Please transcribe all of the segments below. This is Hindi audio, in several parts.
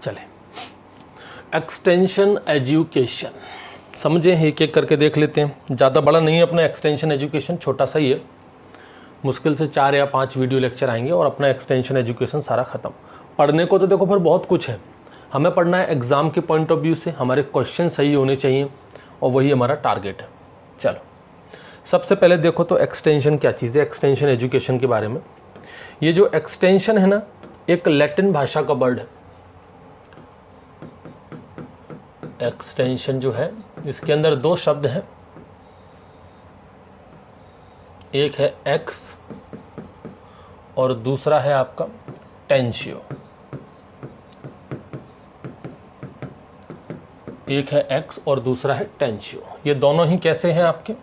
चले, एक्सटेंशन एजुकेशन समझे, एक एक करके देख लेते हैं। ज़्यादा बड़ा नहीं है अपना एक्सटेंशन एजुकेशन, छोटा सा ही है, मुश्किल से 4 या 5 वीडियो लेक्चर आएंगे और अपना एक्सटेंशन एजुकेशन सारा ख़त्म। पढ़ने को तो देखो फिर बहुत कुछ है, हमें पढ़ना है एग्ज़ाम के पॉइंट ऑफ व्यू से, हमारे क्वेश्चन सही होने चाहिए और वही हमारा टारगेट है। चलो सबसे पहले देखो तो एक्सटेंशन क्या चीज़ है, एक्सटेंशन एजुकेशन के बारे में। ये जो एक्सटेंशन है ना, एक लैटिन भाषा का वर्ड है। एक्सटेंशन जो है इसके अंदर 2 शब्द हैं, एक है एक्स और दूसरा है आपका टेंशियो। एक है एक्स और दूसरा है टेंशियो। ये दोनों ही कैसे हैं आपके,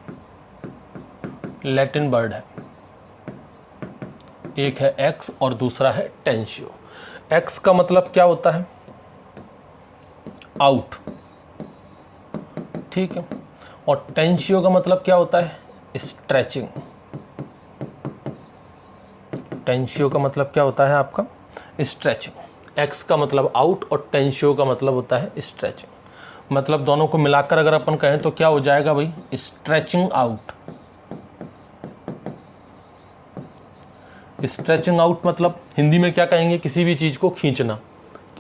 लैटिन वर्ड है। एक है एक्स और दूसरा है टेंशियो। एक्स का मतलब क्या होता है, आउट, ठीक है, और टेंशियो का मतलब क्या होता है, स्ट्रेचिंग। टेंशियो का मतलब क्या होता है आपका, स्ट्रेचिंग। एक्स का मतलब आउट और टेंशियो का मतलब होता है स्ट्रेचिंग। मतलब दोनों को मिलाकर अगर अपन कहें तो क्या हो जाएगा भाई, स्ट्रेचिंग आउट। स्ट्रेचिंग आउट मतलब हिंदी में क्या कहेंगे, किसी भी चीज़ को खींचना।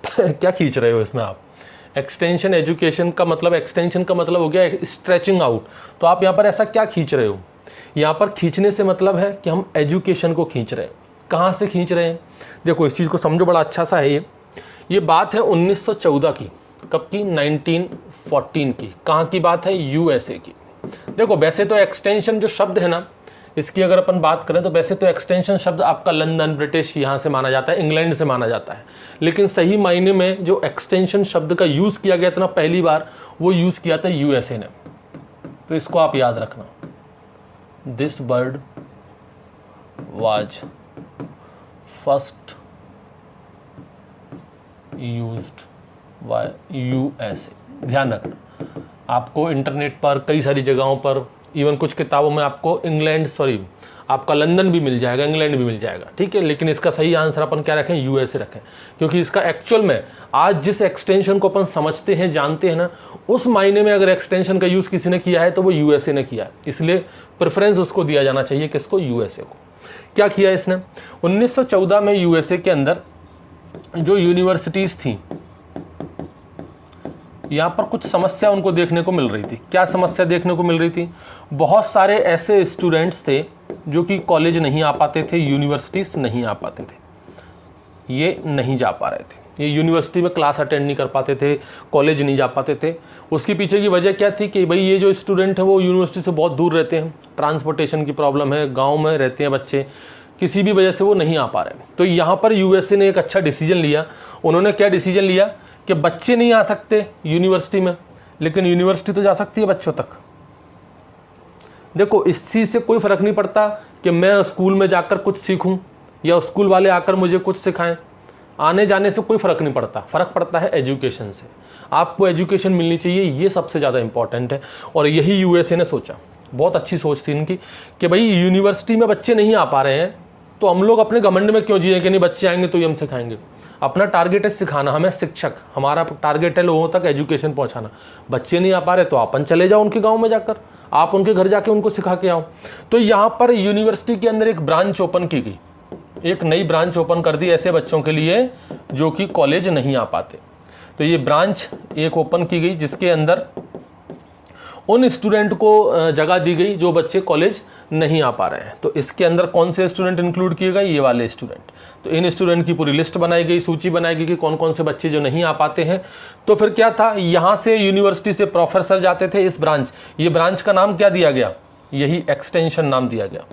क्या खींच रहे हो इसमें आप, एक्सटेंशन एजुकेशन का मतलब, एक्सटेंशन का मतलब हो गया स्ट्रेचिंग आउट। तो आप यहाँ पर ऐसा क्या खींच रहे हो, यहाँ पर खींचने से मतलब है कि हम एजुकेशन को खींच रहे हैं। कहाँ से खींच रहे हैं, देखो इस चीज़ को समझो, बड़ा अच्छा सा है ये बात है 1914 की। कब की, 1914 की। कहाँ की बात है, यूएसए की। देखो वैसे तो एक्सटेंशन जो शब्द है ना, इसकी अगर अपन बात करें तो वैसे तो एक्सटेंशन शब्द आपका लंदन, ब्रिटिश यहाँ से माना जाता है, इंग्लैंड से माना जाता है। लेकिन सही मायने में जो एक्सटेंशन शब्द का यूज़ किया गया था ना पहली बार, वो यूज़ किया था यूएसए ने। तो इसको आप याद रखना, this word was first used by USA. ध्यान रखना, आपको इंटरनेट पर कई सारी जगहों पर, इवन कुछ किताबों में आपको आपका लंदन भी मिल जाएगा, इंग्लैंड भी मिल जाएगा, ठीक है। लेकिन इसका सही आंसर अपन क्या रखें, यूएसए रखें, क्योंकि इसका एक्चुअल में आज जिस एक्सटेंशन को अपन समझते हैं, जानते हैं ना, उस मायने में अगर एक्सटेंशन का यूज़ किसी ने किया है तो वो यूएसए ने किया है। इसलिए प्रेफरेंस उसको दिया जाना चाहिए, किसको, यूएसए को। क्या किया इसने, 1914 में यूएसए के अंदर जो यूनिवर्सिटीज़ थी, यहाँ पर कुछ समस्या उनको देखने को मिल रही थी। क्या समस्या देखने को मिल रही थी, बहुत सारे ऐसे स्टूडेंट्स थे जो कि कॉलेज नहीं आ पाते थे, यूनिवर्सिटीज़ नहीं आ पाते थे, ये नहीं जा पा रहे थे, ये यूनिवर्सिटी में क्लास अटेंड नहीं कर पाते थे, कॉलेज नहीं जा पाते थे। उसके पीछे की वजह क्या थी कि भाई ये जो स्टूडेंट है वो यूनिवर्सिटी से बहुत दूर रहते हैं, ट्रांसपोर्टेशन की प्रॉब्लम है, गाँव में रहते हैं बच्चे, किसी भी वजह से वो नहीं आ पा रहे। तो यहाँ पर यूएसए ने एक अच्छा डिसीजन लिया। उन्होंने क्या डिसीजन लिया कि बच्चे नहीं आ सकते यूनिवर्सिटी में, लेकिन यूनिवर्सिटी तो जा सकती है बच्चों तक। देखो इस चीज़ से कोई फ़र्क नहीं पड़ता कि मैं स्कूल में जाकर कुछ सीखूं या स्कूल वाले आकर मुझे कुछ सिखाएं, आने जाने से कोई फ़र्क नहीं पड़ता, फ़र्क पड़ता है एजुकेशन से। आपको एजुकेशन मिलनी चाहिए, ये सबसे ज़्यादा इंपॉर्टेंट है। और यही यूएसए ने सोचा, बहुत अच्छी सोच थी इनकी कि भाई यूनिवर्सिटी में बच्चे नहीं आ पा रहे हैं तो हम लोग अपने घमंड में क्यों जिए कि नहीं बच्चे आएंगे तो ये हम सिखाएंगे। अपना टारगेट है सिखाना, हमें शिक्षक, हमारा टारगेट है लोगों तक एजुकेशन पहुंचाना। बच्चे नहीं आ पा रहे तो अपन चले जाओ उनके गांव में जाकर, आप उनके घर जाके उनको सिखा के आओ। तो यहाँ पर यूनिवर्सिटी के अंदर एक ब्रांच ओपन की गई, एक नई ब्रांच ओपन कर दी ऐसे बच्चों के लिए जो कि कॉलेज नहीं आ पाते। तो ये ब्रांच एक ओपन की गई जिसके अंदर उन स्टूडेंट को जगह दी गई जो बच्चे कॉलेज नहीं आ पा रहे हैं। तो इसके अंदर कौन से स्टूडेंट इंक्लूड किए गए, ये वाले स्टूडेंट। तो इन स्टूडेंट की पूरी लिस्ट बनाई गई, सूची बनाई गई कि कौन कौन से बच्चे जो नहीं आ पाते हैं। तो फिर क्या था, यहाँ से यूनिवर्सिटी से प्रोफेसर जाते थे इस ब्रांच, ये ब्रांच का नाम क्या दिया गया, यही एक्सटेंशन नाम दिया गया।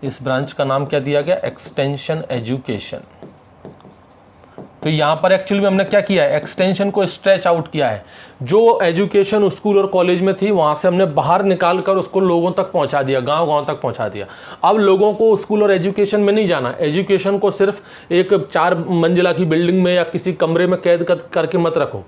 इस ब्रांच का नाम क्या दिया गया, एक्सटेंशन एजुकेशन। तो यहाँ पर एक्चुअली में हमने क्या किया है, एक्सटेंशन को स्ट्रेच आउट किया है। जो एजुकेशन स्कूल और कॉलेज में थी वहाँ से हमने बाहर निकाल कर उसको लोगों तक पहुँचा दिया, गांव गांव तक पहुँचा दिया। अब लोगों को स्कूल और एजुकेशन में नहीं जाना, एजुकेशन को सिर्फ एक 4 मंजिला की बिल्डिंग में या किसी कमरे में कैद करके मत रखो।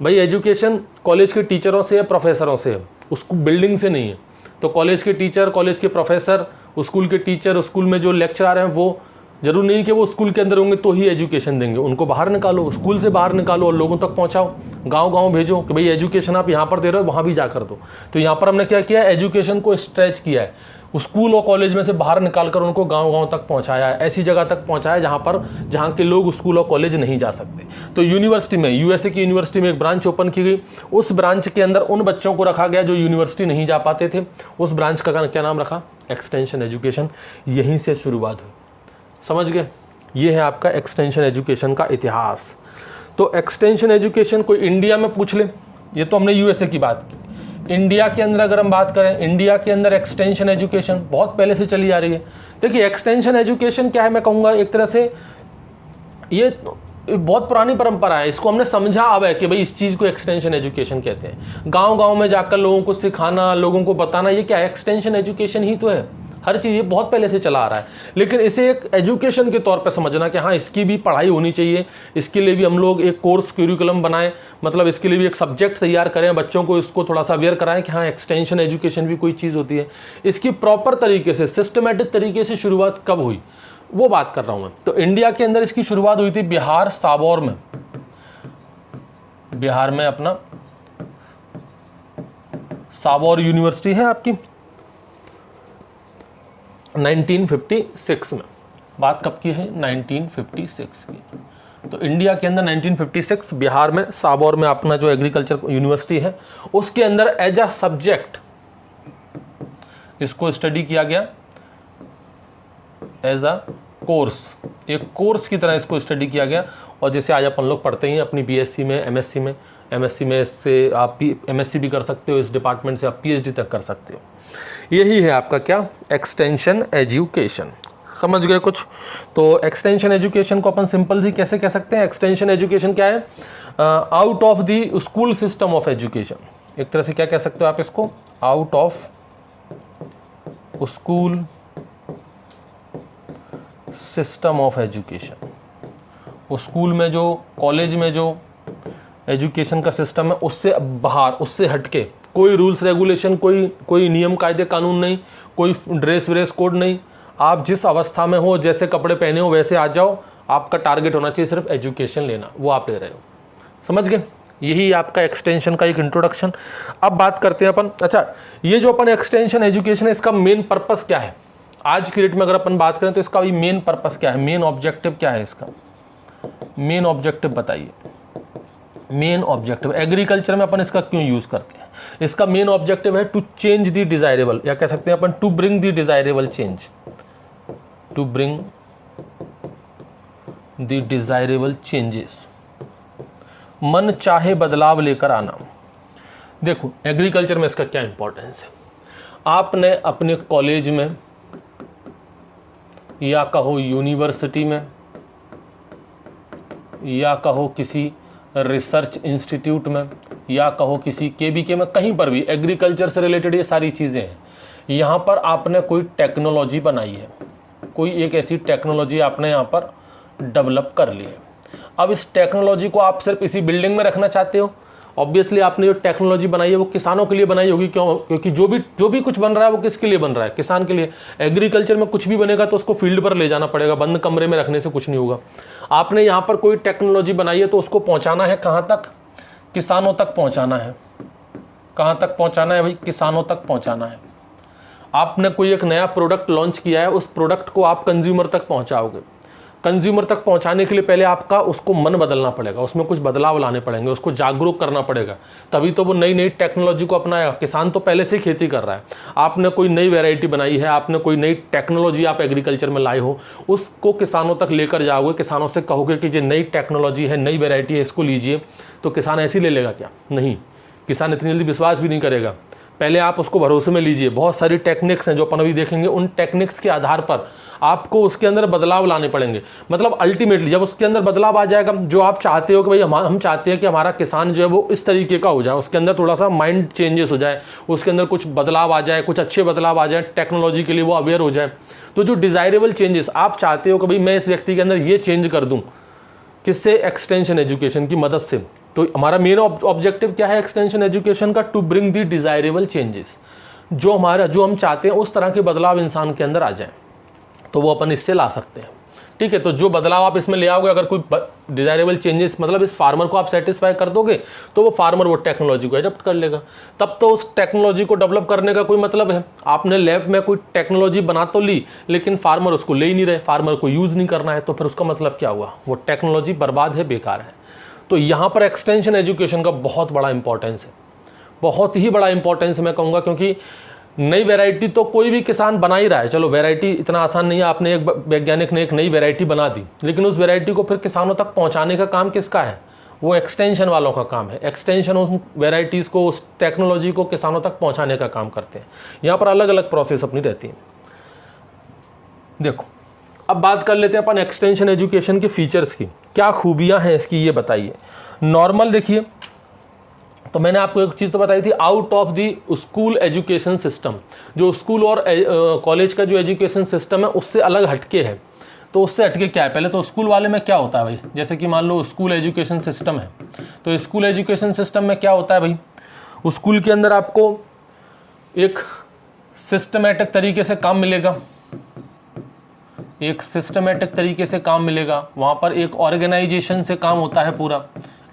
भाई एजुकेशन कॉलेज के टीचरों से या प्रोफेसरों से है, उसको बिल्डिंग से नहीं है। तो कॉलेज के टीचर, कॉलेज के प्रोफेसर स्कूल के टीचर, स्कूल में जो लेक्चरर हैं वो जरूर नहीं कि वो स्कूल के अंदर होंगे तो ही एजुकेशन देंगे। उनको बाहर निकालो, स्कूल से बाहर निकालो और लोगों तक पहुंचाओ, गांव-गांव भेजो कि भाई एजुकेशन आप यहाँ पर दे रहे हो वहाँ भी जाकर दो। तो यहाँ पर हमने क्या किया है, एजुकेशन को स्ट्रेच किया है, स्कूल और कॉलेज में से बाहर निकालकर उनको गांव-गांव तक पहुंचाया है, ऐसी जगह तक पहुंचाया जहाँ के लोग स्कूल और कॉलेज नहीं जा सकते। तो यूनिवर्सिटी में, यूएसए की यूनिवर्सिटी में एक ब्रांच ओपन की गई, उस ब्रांच के अंदर उन बच्चों को रखा गया जो यूनिवर्सिटी नहीं जा पाते थे। उस ब्रांच का क्या नाम रखा, एक्सटेंशन एजुकेशन। यहीं से शुरुआत हुई, समझ गए। ये है आपका एक्सटेंशन एजुकेशन का इतिहास। तो एक्सटेंशन एजुकेशन कोई इंडिया में पूछ ले, ये तो हमने यूएसए की बात की। इंडिया के अंदर अगर हम बात करें, इंडिया के अंदर एक्सटेंशन एजुकेशन बहुत पहले से चली आ रही है। देखिए एक्सटेंशन एजुकेशन क्या है, मैं कहूँगा एक तरह से ये बहुत पुरानी परंपरा है। इसको हमने समझा अब है कि भाई इस चीज़ को एक्सटेंशन एजुकेशन कहते हैं। गांव-गांव में जाकर लोगों को सिखाना, लोगों को बताना, ये क्या है, एक्सटेंशन एजुकेशन ही तो है। हर चीज़ ये बहुत पहले से चला आ रहा है, लेकिन इसे एक एजुकेशन के तौर पे समझना कि हाँ इसकी भी पढ़ाई होनी चाहिए, इसके लिए भी हम लोग एक कोर्स करिकुलम बनाएं, मतलब इसके लिए भी एक सब्जेक्ट तैयार करें, बच्चों को इसको थोड़ा सा अवेयर कराएं कि हाँ एक्सटेंशन एजुकेशन भी कोई चीज़ होती है। इसकी प्रॉपर तरीके से, सिस्टमेटिक तरीके से शुरुआत कब हुई वो बात कर रहा हूँ मैं। तो इंडिया के अंदर इसकी शुरुआत हुई थी बिहार साबौर में, बिहार में अपना साबौर यूनिवर्सिटी है आपकी, 1956 में। बात कब की है, 1956 की। तो इंडिया के अंदर 1956 बिहार में साबौर में अपना जो एग्रीकल्चर यूनिवर्सिटी है उसके अंदर एज अ सब्जेक्ट इसको स्टडी किया गया, एज अ कोर्स, एक कोर्स की तरह इसको स्टडी किया गया। और जैसे आज अपन लोग पढ़ते हैं अपनी बीएससी में, एमएससी में इससे आप एमएससी भी कर सकते हो, इस डिपार्टमेंट से आप पीएचडी तक कर सकते हो। यही है आपका क्या, एक्सटेंशन एजुकेशन। समझ गए कुछ। तो एक्सटेंशन एजुकेशन को अपन सिंपल सी कैसे कह सकते हैं, एक्सटेंशन एजुकेशन क्या है, out of the school system of education. एक तरह से क्या कह सकते हो आप इसको, out of school system of education. School में जो, कॉलेज में जो एजुकेशन का सिस्टम है उससे बाहर, उससे हटके कोई रूल्स रेगुलेशन, कोई नियम कायदे कानून नहीं, कोई ड्रेस व्रेस कोड नहीं। आप जिस अवस्था में हो, जैसे कपड़े पहने हो वैसे आ जाओ, आपका टारगेट होना चाहिए सिर्फ एजुकेशन लेना, वो आप ले रहे हो। समझ गए, यही आपका एक्सटेंशन का एक इंट्रोडक्शन। अब बात करते हैं अपन, अच्छा ये जो अपन एक्सटेंशन एजुकेशन है इसका मेन पर्पस क्या है आज की डेट में, अगर अपन बात करें तो इसका भी मेन पर्पस क्या है, मेन ऑब्जेक्टिव क्या है इसका, मेन ऑब्जेक्टिव बताइए। मेन ऑब्जेक्टिव एग्रीकल्चर में अपन इसका क्यों यूज करते हैं, इसका मेन ऑब्जेक्टिव है टू चेंज द डिजायरेबल, या कह सकते हैं अपन to bring the desirable change, to bring the desirable changes, मन चाहे बदलाव लेकर आना। देखो एग्रीकल्चर में इसका क्या इंपॉर्टेंस है, आपने अपने कॉलेज में या कहो यूनिवर्सिटी में या कहो किसी रिसर्च इंस्टीट्यूट में या कहो किसी केबीके में, कहीं पर भी एग्रीकल्चर से रिलेटेड ये सारी चीज़ें हैं, यहाँ पर आपने कोई टेक्नोलॉजी बनाई है, कोई एक ऐसी टेक्नोलॉजी आपने यहाँ पर डेवलप कर ली है। अब इस टेक्नोलॉजी को आप सिर्फ इसी बिल्डिंग में रखना चाहते हो, ऑब्वियसली आपने जो टेक्नोलॉजी बनाई है वो किसानों के लिए बनाई होगी, क्यों, क्योंकि जो भी कुछ बन रहा है वो किसके लिए बन रहा है, किसान के लिए। एग्रीकल्चर में कुछ भी बनेगा तो उसको फील्ड पर ले जाना पड़ेगा, बंद कमरे में रखने से कुछ नहीं होगा। आपने यहाँ पर कोई टेक्नोलॉजी बनाई है तो उसको पहुँचाना है कहाँ तक, किसानों तक पहुँचाना है। कहाँ तक पहुँचाना है भाई, किसानों तक पहुँचाना है। आपने कोई एक नया प्रोडक्ट लॉन्च किया है, उस प्रोडक्ट को आप कंज्यूमर तक पहुँचाओगे। कंज्यूमर तक पहुंचाने के लिए पहले आपका उसको मन बदलना पड़ेगा, उसमें कुछ बदलाव लाने पड़ेंगे, उसको जागरूक करना पड़ेगा, तभी तो वो नई नई टेक्नोलॉजी को अपनाएगा। किसान तो पहले से ही खेती कर रहा है, आपने कोई नई वैरायटी बनाई है, आपने कोई नई टेक्नोलॉजी आप एग्रीकल्चर में लाए हो, उसको किसानों तक लेकर जाओगे, किसानों से कहोगे कि ये नई टेक्नोलॉजी है, नई वैरायटी है, इसको लीजिए, तो किसान ऐसे ही ले लेगा क्या? नहीं, किसान इतनी जल्दी विश्वास भी नहीं करेगा। पहले आप उसको भरोसे में लीजिए। बहुत सारी टेक्निक्स हैं जो अपन अभी देखेंगे, उन टेक्निक्स के आधार पर आपको उसके अंदर बदलाव लाने पड़ेंगे। मतलब अल्टीमेटली जब उसके अंदर बदलाव आ जाएगा, जो आप चाहते हो कि भाई हम चाहते हैं कि हमारा किसान जो है वो इस तरीके का हो जाए, उसके अंदर थोड़ा सा माइंड चेंजेस हो जाए, उसके अंदर कुछ बदलाव आ जाए, कुछ अच्छे बदलाव आ जाए, टेक्नोलॉजी के लिए वो अवेयर हो जाए, तो जो डिज़ायरेबल चेंजेस आप चाहते हो कि भाई मैं इस व्यक्ति के अंदर ये चेंज कर दूँ, किससे? एक्सटेंशन एजुकेशन की मदद से। तो हमारा मेन ऑब्जेक्टिव क्या है एक्सटेंशन एजुकेशन का? To bring the desirable changes. जो हम चाहते हैं उस तरह के बदलाव इंसान के अंदर आ जाए, तो वो अपन इससे ला सकते हैं। ठीक है, तो जो बदलाव आप इसमें ले आओगे, अगर कोई डिजायरेबल चेंजेस मतलब इस फार्मर को आप सेटिस्फाई कर दोगे, तो वो फार्मर वो टेक्नोलॉजी को एडप्ट कर लेगा। तब तो उस टेक्नोलॉजी को डेवलप करने का कोई मतलब है। आपने लैब में कोई टेक्नोलॉजी बना तो ली, लेकिन फार्मर उसको ले ही नहीं रहे, फार्मर को यूज़ नहीं करना है, तो फिर उसका मतलब क्या हुआ? वो टेक्नोलॉजी बर्बाद है, बेकार है। तो यहाँ पर एक्सटेंशन एजुकेशन का बहुत बड़ा इंपॉर्टेंस है, बहुत ही बड़ा इंपॉर्टेंस मैं कहूँगा, क्योंकि नई वैरायटी तो कोई भी किसान बना ही रहा है। चलो वैरायटी इतना आसान नहीं है, आपने एक वैज्ञानिक ने एक नई वैरायटी बना दी, लेकिन उस वैरायटी को फिर किसानों तक पहुंचाने का काम किसका है? वो एक्सटेंशन वालों का काम है। एक्सटेंशन उस वैरायटीज़ को, उस टेक्नोलॉजी को किसानों तक पहुंचाने का काम करते हैं। यहाँ पर अलग अलग प्रोसेस अपनी रहती है। देखो, अब बात कर लेते हैं अपन एक्सटेंशन एजुकेशन के फीचर्स की। क्या खूबियाँ हैं इसकी, ये बताइए। नॉर्मल देखिए, तो मैंने आपको एक चीज़ तो बताई थी, out of the school education system, जो स्कूल और कॉलेज का जो एजुकेशन सिस्टम है उससे अलग हटके है। तो उससे हटके क्या है? पहले तो स्कूल वाले में क्या होता है भाई, जैसे कि मान लो स्कूल एजुकेशन सिस्टम है, तो स्कूल एजुकेशन सिस्टम में क्या होता है भाई? स्कूल के अंदर आपको एक सिस्टमेटिक तरीके से काम मिलेगा, एक सिस्टमेटिक तरीके से काम मिलेगा। वहाँ पर एक ऑर्गेनाइजेशन से काम होता है पूरा,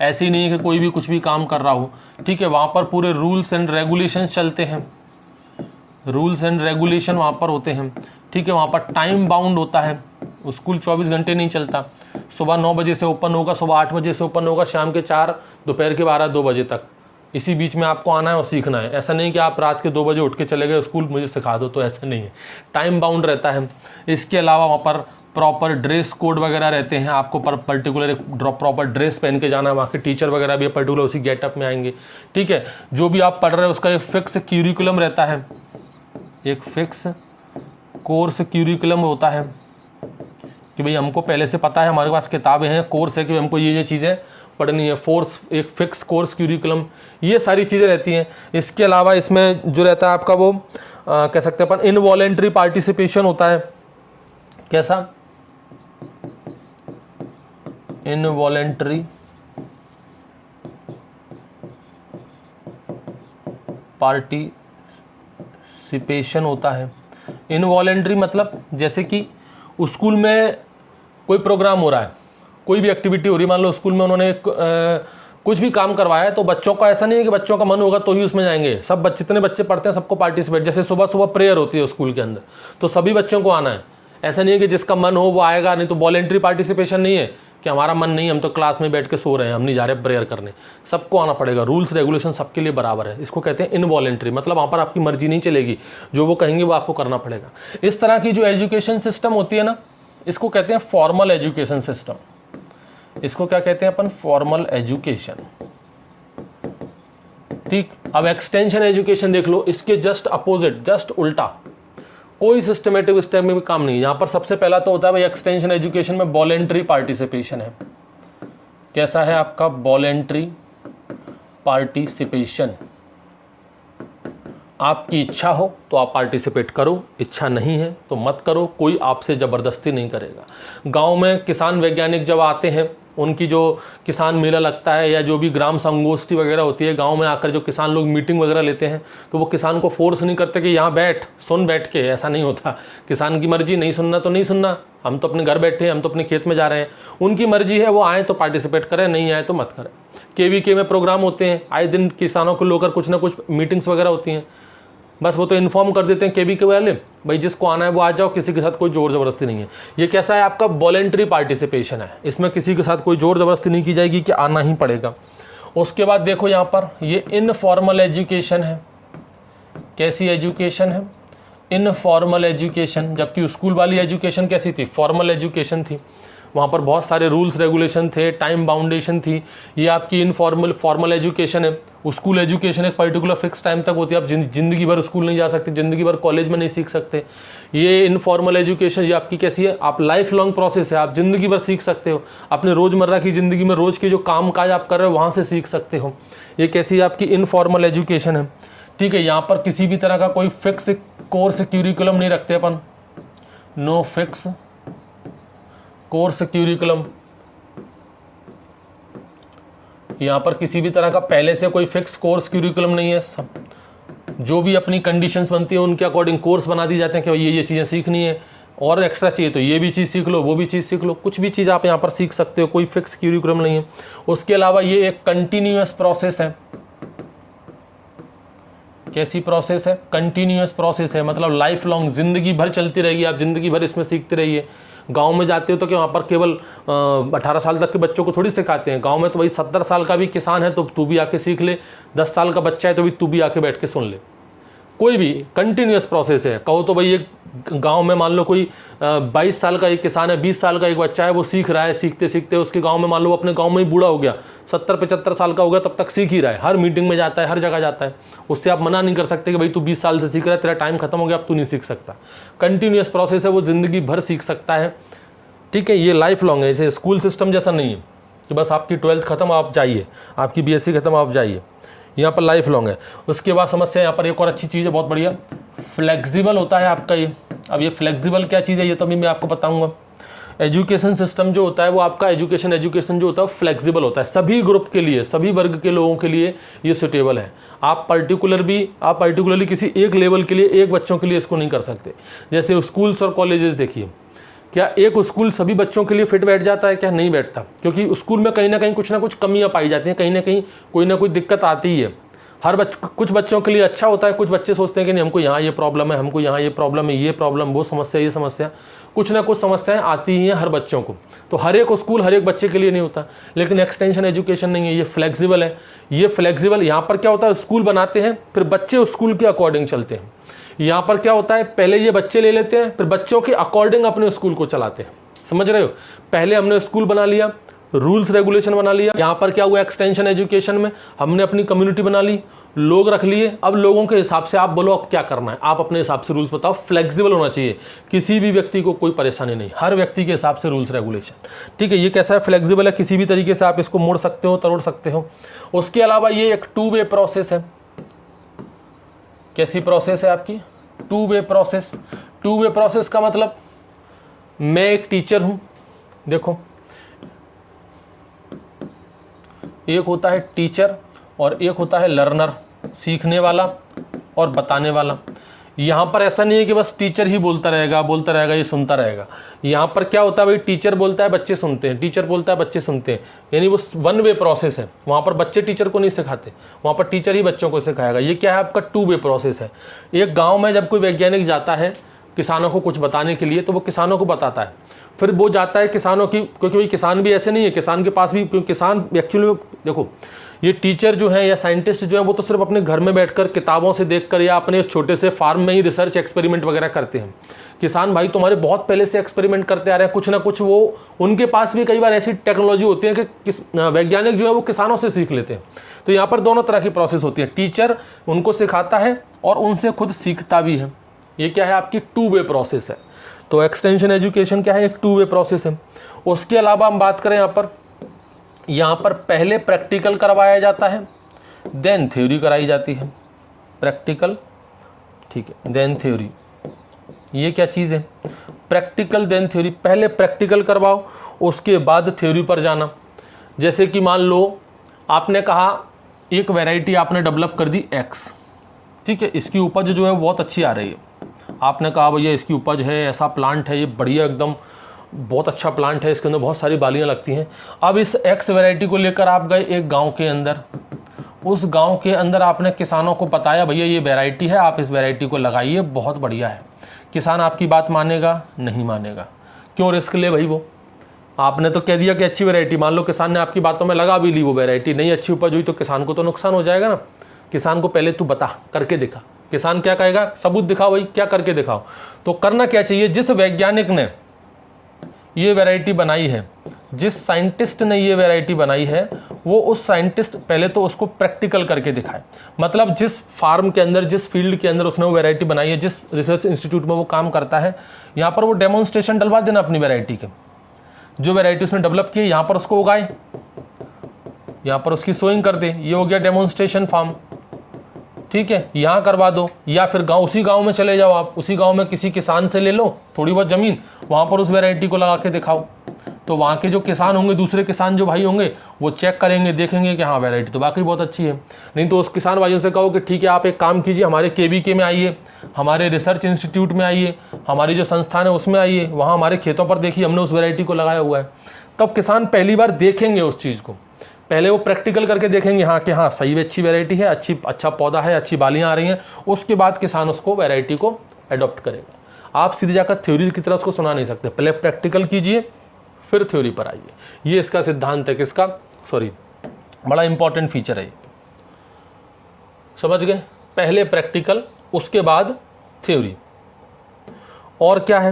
ऐसे ही नहीं है कि कोई भी कुछ भी काम कर रहा हो। ठीक है, वहाँ पर पूरे रूल्स एंड रेगुलेशन चलते हैं, रूल्स एंड रेगुलेशन वहाँ पर होते हैं। ठीक है, वहाँ पर टाइम बाउंड होता है, स्कूल 24 घंटे नहीं चलता। सुबह 9 बजे से ओपन होगा, सुबह 8 बजे से ओपन होगा, शाम के 4, दोपहर के 12, 2 बजे तक। इसी बीच में आपको आना है और सीखना है। ऐसा नहीं कि आप रात के 2 बजे उठ के चले गए स्कूल, मुझे सिखा दो, तो ऐसा नहीं है, टाइम बाउंड रहता है। इसके अलावा वहाँ पर प्रॉपर ड्रेस कोड वगैरह रहते हैं, आपको पर्टिकुलर एक प्रॉपर ड्रेस पहन के जाना है। वहाँ के टीचर वगैरह भी पर्टिकुलर उसी गेटअप में आएंगे। ठीक है, जो भी आप पढ़ रहे हो उसका एक फिक्स क्यूरिकुलम रहता है, एक फिक्स कोर्स क्यूरिकुलम होता है कि भाई हमको पहले से पता है, हमारे पास किताबें हैं, कोर्स है कि हमको ये चीज़ें पढ़नी है, एक फिक्स कोर्स क्यूरिकुलम, ये सारी चीज़ें रहती हैं। इसके अलावा इसमें जो रहता है आपका वो कह सकते हैं अपन इनवॉलेंट्री पार्टिसिपेशन होता है। कैसा? इनवॉलेंट्री पार्टिसिपेशन होता है। इनवॉलेंट्री मतलब जैसे कि स्कूल में कोई प्रोग्राम हो रहा है, कोई भी एक्टिविटी हो रही है, मान लो स्कूल में उन्होंने कुछ भी काम करवाया है, तो बच्चों का ऐसा नहीं है कि बच्चों का मन होगा तो ही उसमें जाएंगे। सब बच्चे, जितने बच्चे पढ़ते हैं सबको पार्टिसिपेट, जैसे सुबह सुबह प्रेयर होती है स्कूल के अंदर, तो सभी बच्चों को आना है। ऐसा नहीं है कि जिसका मन हो वो आएगा, नहीं तो वॉलेंट्री पार्टिसिपेशन नहीं है कि हमारा मन नहीं, हम तो क्लास में बैठ के सो रहे हैं, हम नहीं जा रहे प्रेयर करने। सबको आना पड़ेगा, रूल्स रेगुलेशन सबके लिए बराबर है। इसको कहते हैं इनवॉलेंट्री, मतलब वहाँ पर आपकी मर्जी नहीं चलेगी, जो वो कहेंगे वो आपको करना पड़ेगा। इस तरह की जो एजुकेशन सिस्टम होती है ना, इसको कहते हैं फॉर्मल एजुकेशन सिस्टम। इसको क्या कहते हैं अपन? Formal education. ठीक, अब एक्सटेंशन एजुकेशन देख लो, इसके जस्ट अपोजिट, जस्ट उल्टा, कोई सिस्टमेटिक स्टेप में भी काम नहीं है। यहाँ पर सबसे पहला तो होता है भाई एक्सटेंशन एजुकेशन में वॉलेंट्री पार्टिसिपेशन है। कैसा है आपका? Voluntary participation. आपकी इच्छा हो तो आप पार्टिसिपेट करो, इच्छा नहीं है तो मत करो, कोई आपसे ज़बरदस्ती नहीं करेगा। गांव में किसान वैज्ञानिक जब आते हैं, उनकी जो किसान मेला लगता है या जो भी ग्राम संगोष्ठी वगैरह होती है, गांव में आकर जो किसान लोग मीटिंग वगैरह लेते हैं, तो वो किसान को फोर्स नहीं करते कि यहाँ बैठ सुन बैठ के, ऐसा नहीं होता। किसान की मर्जी, नहीं सुनना तो नहीं सुनना, हम तो अपने घर बैठे हैं, हम तो अपने खेत में जा रहे हैं। उनकी मर्जी है, वो आए तो पार्टिसिपेट करें, नहीं आए तो मत करें। KVK में प्रोग्राम होते हैं, आए दिन किसानों को लेकर कुछ ना कुछ मीटिंग्स वगैरह होती हैं, बस वो तो इन्फॉर्म कर देते हैं KVK वाले, भाई जिसको आना है वो आ जाओ, किसी के साथ कोई जोर ज़बरदस्ती नहीं है। ये कैसा है? आपका वॉलेंट्री पार्टिसिपेशन है, इसमें किसी के साथ कोई जोर ज़बरदस्ती नहीं की जाएगी कि आना ही पड़ेगा। उसके बाद देखो यहाँ पर ये इनफॉर्मल एजुकेशन है। कैसी एजुकेशन है? Informal education. जबकि स्कूल वाली एजुकेशन कैसी थी? फॉर्मल एजुकेशन थी, वहाँ पर बहुत सारे रूल्स रेगुलेशन थे, टाइम बाउंडेशन थी। ये आपकी फॉर्मल एजुकेशन है। स्कूल एजुकेशन एक पर्टिकुलर फिक्स टाइम तक होती है, आप ज़िंदगी भर स्कूल नहीं जा सकते, ज़िंदगी भर कॉलेज में नहीं सीख सकते। ये इनफॉर्मल एजुकेशन ये आपकी कैसी है? आप लाइफ लॉन्ग प्रोसेस है, आप ज़िंदगी भर सीख सकते हो, अपने रोज़मर्रा की ज़िंदगी में रोज़ के जो काम काज आप कर रहे हो वहाँ से सीख सकते हो। ये कैसी है? आपकी इनफॉर्मल एजुकेशन है। ठीक है, यहाँ पर किसी भी तरह का कोई फिक्स कोर्स क्यूरिकुलम नहीं रखते अपन, नो फिक्स कोर्स क्यूरिकुलम। यहाँ पर किसी भी तरह का पहले से कोई फिक्स कोर्स क्यूरिकुलम नहीं है, सब जो भी अपनी कंडीशंस बनती है उनके अकॉर्डिंग कोर्स बना दी जाते हैं कि भाई ये चीज़ें सीखनी है और एक्स्ट्रा चाहिए तो ये भी चीज़ सीख लो, वो भी चीज़ सीख लो, कुछ भी चीज़ आप यहाँ पर सीख सकते हो, कोई फिक्स क्यूरिकुलम नहीं है। उसके अलावा ये एक कंटिन्यूअस प्रोसेस है। कैसी प्रोसेस है? कंटिन्यूअस प्रोसेस है, मतलब लाइफ लॉन्ग, ज़िंदगी भर चलती रहेगी, आप ज़िंदगी भर इसमें सीखते रहिए। गांव में जाते हो तो कि वहाँ पर केवल 18 साल तक के बच्चों को थोड़ी सिखाते हैं, गांव में तो भाई 70 साल का भी किसान है तो तू भी आके सीख ले, 10 साल का बच्चा है तो भी तू भी आके बैठ के सुन ले। कोई भी कंटिन्यूअस प्रोसेस है। कहो तो भाई एक गांव में मान लो कोई 22 साल का एक किसान है, 20 साल का एक बच्चा है, वो सीख रहा है, सीखते सीखते उसके गांव में मान लो अपने गांव में ही बूढ़ा हो गया, 70-75 साल का हो गया, तब तक सीख ही रहा है, हर मीटिंग में जाता है, हर जगह जाता है। उससे आप मना नहीं कर सकते कि भाई तू 20 साल से सीख रहा है, तेरा टाइम खत्म हो गया, अब तू नहीं सीख सकता। कंटिन्यूअस प्रोसेस है, वो ज़िंदगी भर सीख सकता है। ठीक है, ये लाइफ लॉन्ग है, जैसे स्कूल सिस्टम जैसा नहीं है कि बस आपकी 12th खत्म आप जाइए, आपकी BSc खत्म आप जाइए, यहाँ पर लाइफ लॉन्ग है। उसके बाद समस्या यहाँ पर एक और अच्छी चीज़ है, बहुत बढ़िया, फ्लेक्सिबल होता है आपका ये। अब ये फ्लेक्सिबल क्या चीज़ है ये तो अभी मैं आपको बताऊँगा। एजुकेशन सिस्टम जो होता है वो आपका एजुकेशन जो होता है वो फ्लेक्सिबल होता है, सभी ग्रुप के लिए, सभी वर्ग के लोगों के लिए ये सुटेबल है। आप पर्टिकुलरली किसी एक लेवल के लिए, एक बच्चों के लिए इसको नहीं कर सकते। जैसे स्कूल्स और कॉलेजेस देखिए, क्या एक स्कूल सभी बच्चों के लिए फिट बैठ जाता है? क्या नहीं बैठता, क्योंकि स्कूल में कहीं ना कहीं कुछ ना कुछ कमियां पाई जाती हैं, कहीं ना कोई दिक्कत आती ही है। कुछ बच्चों के लिए अच्छा होता है, कुछ बच्चे सोचते हैं कि नहीं हमको यहाँ ये प्रॉब्लम है, हमको यहाँ ये प्रॉब्लम है, ये प्रॉब्लम, वो समस्या, ये समस्या, कुछ ना कुछ समस्याएं आती ही हैं हर बच्चों को। तो हर एक स्कूल हर एक बच्चे के लिए नहीं होता। लेकिन एक्सटेंशन एजुकेशन नहीं है, ये फ्लेक्सिबल है। ये फ्लेक्सिबल यहाँ पर क्या होता है, स्कूल बनाते हैं, फिर बच्चे स्कूल के अकॉर्डिंग चलते हैं। यहाँ पर क्या होता है, पहले ये बच्चे ले लेते हैं, फिर बच्चों के अकॉर्डिंग अपने स्कूल को चलाते हैं। समझ रहे हो? पहले हमने स्कूल बना लिया, रूल्स रेगुलेशन बना लिया। यहाँ पर क्या हुआ, एक्सटेंशन एजुकेशन में हमने अपनी कम्युनिटी बना ली, लोग रख लिए। अब लोगों के हिसाब से आप बोलो अब क्या करना है, आप अपने हिसाब से रूल्स बताओ। फ्लेक्सिबल होना चाहिए, किसी भी व्यक्ति को कोई परेशानी नहीं, हर व्यक्ति के हिसाब से रूल्स रेगुलेशन। ठीक है, ये कैसा है, फ्लेक्सिबल है, किसी भी तरीके से आप इसको मोड़ सकते हो, तोड़ सकते हो। उसके अलावा ये एक 2 वे प्रोसेस है। कैसी प्रोसेस है आपकी? 2 वे प्रोसेस। 2 वे प्रोसेस का मतलब, मैं एक टीचर हूं, देखो एक होता है टीचर और एक होता है लर्नर, सीखने वाला और बताने वाला। यहाँ पर ऐसा नहीं है कि बस टीचर ही बोलता रहेगा ये सुनता रहेगा। यहाँ पर क्या होता है भाई, टीचर बोलता है बच्चे सुनते हैं, टीचर बोलता है बच्चे सुनते हैं, यानी वो 1 वे प्रोसेस है। वहाँ पर बच्चे टीचर को नहीं सिखाते, वहाँ पर टीचर ही बच्चों को सिखाएगा। ये क्या है, आपका 2 वे प्रोसेस है। एक गाँव में जब कोई वैज्ञानिक जाता है किसानों को कुछ बताने के लिए, तो वो किसानों को बताता है, फिर वो जाता है किसानों की, क्योंकि भाई किसान भी ऐसे नहीं है, किसान के पास भी, क्योंकि किसान एक्चुअली में देखो, ये टीचर जो है या साइंटिस्ट जो है वो तो सिर्फ अपने घर में बैठकर किताबों से देखकर या अपने छोटे से फार्म में ही रिसर्च एक्सपेरिमेंट वगैरह करते हैं। किसान भाई तुम्हारे बहुत पहले से एक्सपेरिमेंट करते आ रहे हैं, कुछ ना कुछ वो, उनके पास भी कई बार ऐसी टेक्नोलॉजी होती है कि वैज्ञानिक जो है वो किसानों से सीख लेते हैं। तो यहाँ पर दोनों तरह की प्रोसेस होती है, टीचर उनको सिखाता है और उनसे खुद सीखता भी है। ये क्या है, आपकी 2 वे प्रोसेस है। तो एक्सटेंशन एजुकेशन क्या है, एक 2 वे प्रोसेस है। उसके अलावा हम बात करें यहाँ पर पहले प्रैक्टिकल करवाया जाता है, देन थ्योरी कराई जाती है। प्रैक्टिकल, ठीक है, देन थ्योरी। ये क्या चीज़ है, प्रैक्टिकल देन थ्योरी। पहले प्रैक्टिकल करवाओ, उसके बाद थ्योरी पर जाना। जैसे कि मान लो आपने कहा एक वैरायटी आपने डेवलप कर दी X, ठीक है, इसकी उपज जो है वो बहुत अच्छी आ रही है। आपने कहा भैया इसकी उपज है, ऐसा प्लांट है, ये बढ़िया एकदम बहुत अच्छा प्लांट है, इसके अंदर बहुत सारी बालियाँ लगती हैं। अब इस X वैरायटी को लेकर आप गए एक गांव के अंदर, उस गांव के अंदर आपने किसानों को बताया भैया ये वैरायटी है, आप इस वैरायटी को लगाइए, बहुत बढ़िया है। किसान आपकी बात मानेगा? नहीं मानेगा। क्यों रिस्क ले भाई? वो आपने तो कह दिया कि अच्छी वैरायटी, मान लो किसान ने आपकी बातों में लगा भी ली वो वैरायटी, नहीं अच्छी उपज हुई तो किसान को तो नुकसान हो जाएगा ना। किसान को पहले तू बता, करके दिखा। किसान क्या कहेगा, सबूत दिखाओ भाई, क्या करके दिखाओ। तो करना क्या चाहिए, जिस वैज्ञानिक ने ये वैरायटी बनाई है, जिस साइंटिस्ट ने ये वैरायटी बनाई है, वो उस साइंटिस्ट पहले तो उसको प्रैक्टिकल करके दिखाए। मतलब जिस फार्म के अंदर, जिस फील्ड के अंदर उसने वो वैरायटी बनाई है, जिस रिसर्च इंस्टीट्यूट में वो काम करता है, यहाँ पर वो डेमोन्स्ट्रेशन डलवा देना अपनी वैरायटी के। जो वैरायटी उसने डेवलप की है यहाँ पर उसको उगाए, यहाँ पर उसकी सोइंग कर दे, ये हो गया डेमोन्स्ट्रेशन फार्म। ठीक है, यहाँ करवा दो, या फिर उसी गांव में चले जाओ आप, उसी गांव में किसी किसान से ले लो थोड़ी बहुत ज़मीन, वहाँ पर उस वैरायटी को लगा के दिखाओ। तो वहाँ के जो किसान होंगे, दूसरे किसान जो भाई होंगे, वो चेक करेंगे, देखेंगे कि हाँ वैरायटी तो वाकई बहुत अच्छी है। नहीं तो उस किसान भाइयों से कहो कि ठीक है आप एक काम कीजिए, हमारे KVK में आइए, हमारे रिसर्च इंस्टीट्यूट में आइए, हमारी जो संस्थान है उसमें आइए, वहाँ हमारे खेतों पर देखिए हमने उस वैरायटी को लगाया हुआ है। तब किसान पहली बार देखेंगे उस चीज़ को, पहले वो प्रैक्टिकल करके देखेंगे हाँ कि हाँ सही में अच्छी वैरायटी है, अच्छा पौधा है, अच्छी बालियाँ आ रही हैं, उसके बाद किसान उसको वैरायटी को अडॉप्ट करेगा। आप सीधे जाकर थ्योरी की तरफ उसको सुना नहीं सकते, पहले प्रैक्टिकल कीजिए फिर थ्योरी पर आइए। ये इसका सिद्धांत है, किसका, सॉरी, बड़ा इंपॉर्टेंट फीचर है, समझ गए, पहले प्रैक्टिकल उसके बाद थ्योरी। और क्या है,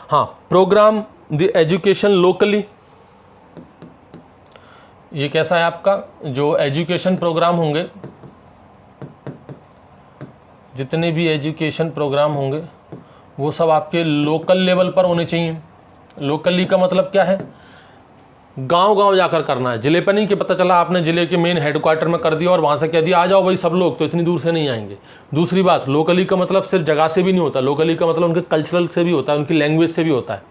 हाँ, प्रोग्राम द एजुकेशन लोकली। ये कैसा है आपका, जो एजुकेशन प्रोग्राम होंगे, जितने भी एजुकेशन प्रोग्राम होंगे वो सब आपके लोकल लेवल पर होने चाहिए। लोकली का मतलब क्या है, गांव गांव जाकर करना है, जिले पर नहीं कि पता चला आपने जिले के मेन हेडक्वार्टर में कर दिया और वहाँ से कह दिया आ जाओ भाई सब लोग, तो इतनी दूर से नहीं आएंगे। दूसरी बात, लोकली का मतलब सिर्फ जगह से भी नहीं होता, लोकली का मतलब उनके कल्चरल से भी होता है, उनकी लैंग्वेज से भी होता है।